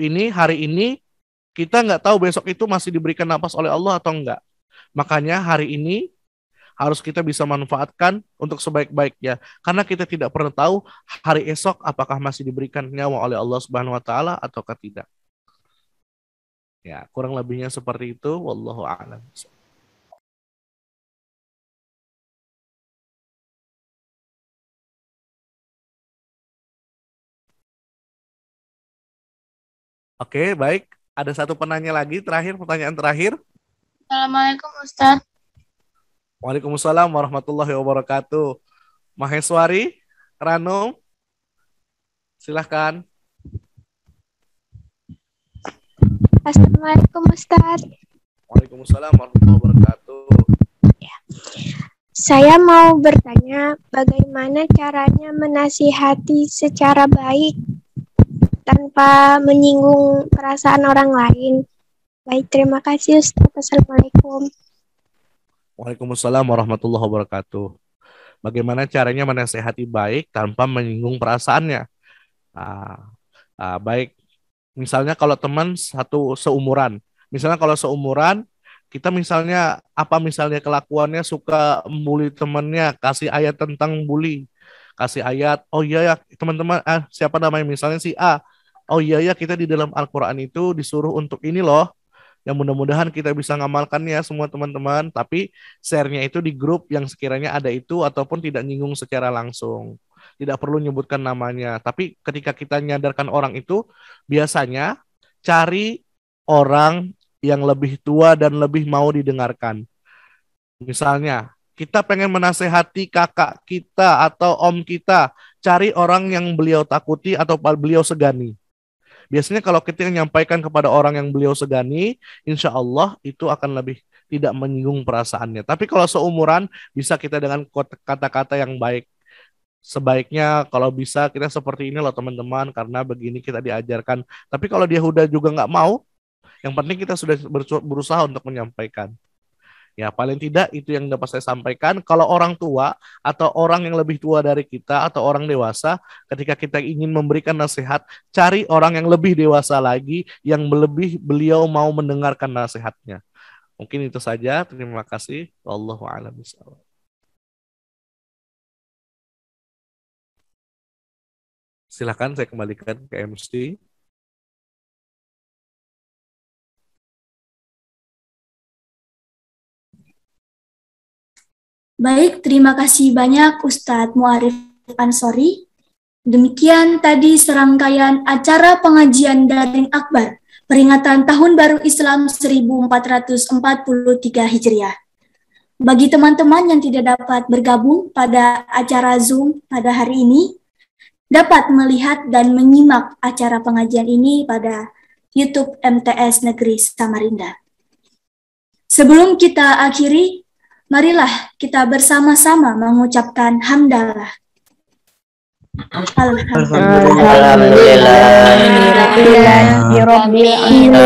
ini, hari ini, kita nggak tahu besok itu masih diberikan napas oleh Allah atau enggak. Makanya hari ini harus kita bisa manfaatkan untuk sebaik-baiknya. Karena kita tidak pernah tahu hari esok apakah masih diberikan nyawa oleh Allah Subhanahu wa taala ataukah tidak. Ya, kurang lebihnya seperti itu. Wallahu a'lam. Oke, baik. Ada satu penanya lagi, pertanyaan terakhir. Assalamualaikum Ustaz. Waalaikumsalam warahmatullahi wabarakatuh. Maheswari, Ranum, silahkan. Assalamualaikum Ustaz. Waalaikumsalam warahmatullahi wabarakatuh. Saya mau bertanya bagaimana caranya menasihati secara baik tanpa menyinggung perasaan orang lain. Baik, terima kasih Ustaz. Assalamualaikum. Waalaikumsalam warahmatullahi wabarakatuh. Bagaimana caranya menasehati baik tanpa menyinggung perasaannya? Baik, misalnya kalau teman satu seumuran, kita misalnya kelakuannya suka membuli temannya, kasih ayat tentang bully, kasih ayat, oh iya ya teman-teman, siapa namanya misalnya si A, oh iya ya kita di dalam Al-Quran itu disuruh untuk ini loh, yang mudah-mudahan kita bisa ngamalkannya semua teman-teman, tapi share-nya itu di grup yang sekiranya ada itu ataupun tidak nyinggung secara langsung. Tidak perlu nyebutkan namanya, tapi ketika kita nyadarkan orang itu, biasanya cari orang yang lebih tua dan lebih mau didengarkan. Misalnya, kita pengen menasehati kakak kita atau om kita, cari orang yang beliau takuti atau beliau segani. Biasanya kalau kita menyampaikan kepada orang yang beliau segani, insya Allah itu akan lebih tidak menyinggung perasaannya. Tapi kalau seumuran, bisa kita dengan kata-kata yang baik. Sebaiknya kalau bisa kita seperti ini loh teman-teman, karena begini kita diajarkan. Tapi kalau dia udah juga nggak mau, yang penting kita sudah berusaha untuk menyampaikan. Ya, paling tidak itu yang dapat saya sampaikan. Kalau orang tua atau orang yang lebih tua dari kita atau orang dewasa, ketika kita ingin memberikan nasihat, cari orang yang lebih dewasa lagi, yang lebih beliau mau mendengarkan nasihatnya. Mungkin itu saja. Terima kasih. Wallahu a'lam bishawab. Silakan saya kembalikan ke MC. Baik, terima kasih banyak Ustadz Muarif Ansori. Demikian tadi serangkaian acara pengajian daring akbar peringatan Tahun Baru Islam 1443 Hijriah. Bagi teman-teman yang tidak dapat bergabung pada acara Zoom pada hari ini, dapat melihat dan menyimak acara pengajian ini pada YouTube MTS Negeri Samarinda. Sebelum kita akhiri, marilah kita bersama-sama mengucapkan hamdalah. Alhamdulillahirrahmanirrahim.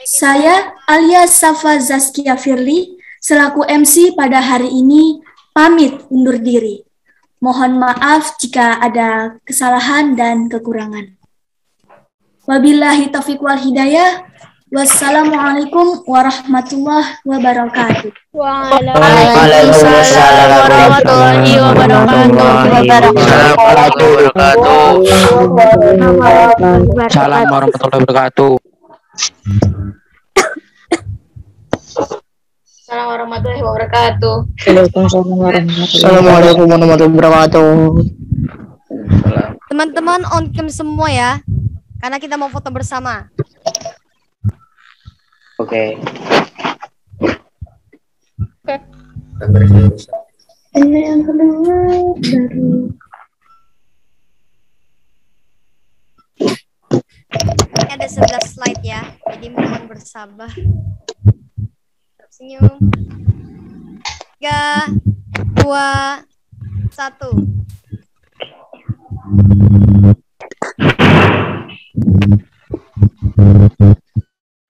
Saya alias Safa Zaskia Firly selaku MC pada hari ini pamit undur diri. Mohon maaf jika ada kesalahan dan kekurangan. Wabillahi taufiq wal hidayah. Wassalamualaikum warahmatullahi wabarakatuh. Waalaikumsalam warahmatullahi wabarakatuh. Salam warahmatullahi wabarakatuh. Assalamualaikum warahmatullahi wabarakatuh. Assalamualaikum warahmatullahi wabarakatuh. Teman-teman on cam semua ya, karena kita mau foto bersama. Oke. Ini yang kedua baru. Ini ada 11 slide ya, jadi mohon bersabar. Senyum. 3, 2, 1.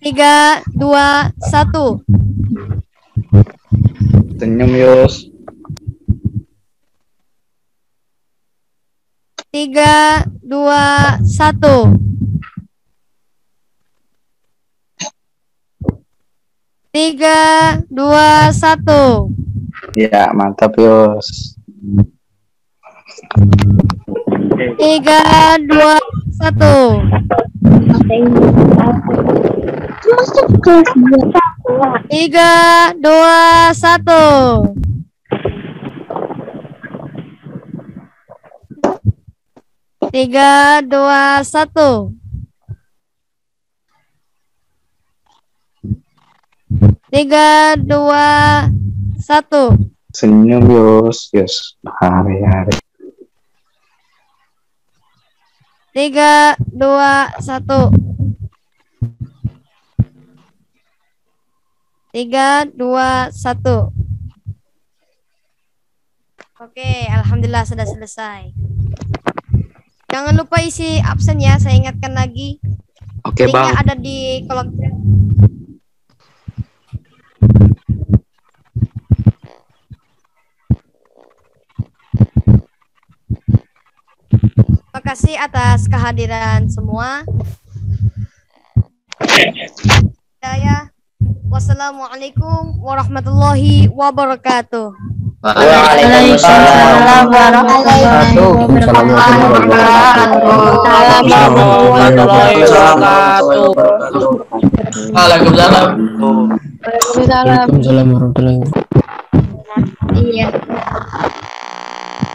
Tiga, dua, satu. Senyum Yus. 3, 2, 1. 3, 2, 1. Ya, mantap Yus. 3, 2, 1. 3, 2, 1. 3, 2, 1. 3, 2, 1. Senyum Yus. Yus. Hari-hari. 3, 2, 1. 3, 2, 1. Oke, alhamdulillah sudah selesai. Jangan lupa isi absen ya, saya ingatkan lagi. Oke, Linknya Bang. ada di kolom chat. Terima kasih atas kehadiran semua. Wassalamualaikum warahmatullahi wabarakatuh. Waalaikumsalam warahmatullahi wabarakatuh. Waalaikumsalam. Waalaikumsalam warahmatullahi wabarakatuh. Iya.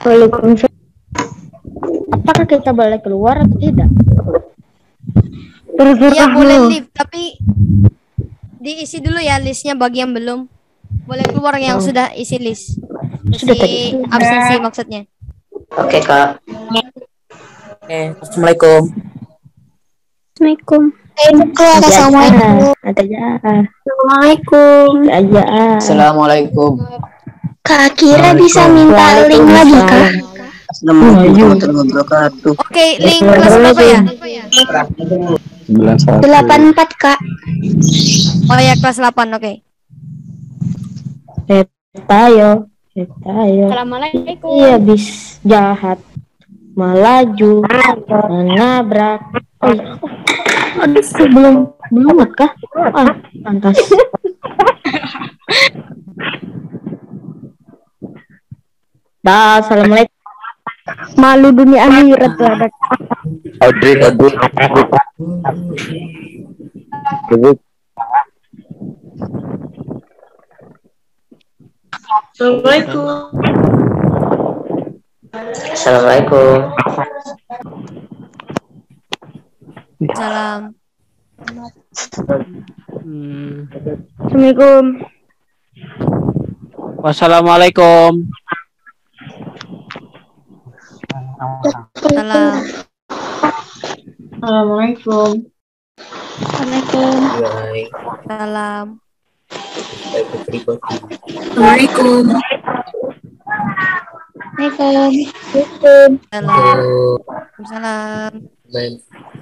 Waalaikumsalam. Apakah kita boleh keluar atau tidak? Iya boleh live, tapi diisi dulu ya listnya bagi yang belum. Boleh keluar yang sudah isi list. Sudah Isi absensi maksudnya. Oke, Kak. Assalamualaikum. Assalamualaikum. Assalamualaikum. Assalamualaikum. Assalamualaikum. Kak Kira bisa minta link lagi, Kak? Assalamualaikum warahmatullahi wabarakatuh. Oke, link kelas berapa ya? 84, Kak. Oh ya, kelas 8, oke. Tayo. Assalamualaikum. Iya, bis jahat. Melaju, menabrak. Oh, iya. Aduh, belum kah? Ah, pantas. Dah, assalamualaikum. Malu dunia akhirat lah. Audrey. Assalamualaikum. Salam. Assalamualaikum. Wassalamualaikum. Salam. Assalamualaikum. Salam. Assalamualaikum. Salam. Salam.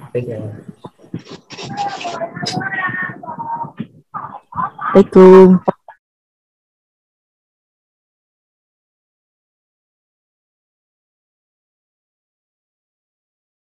Assalamualaikum.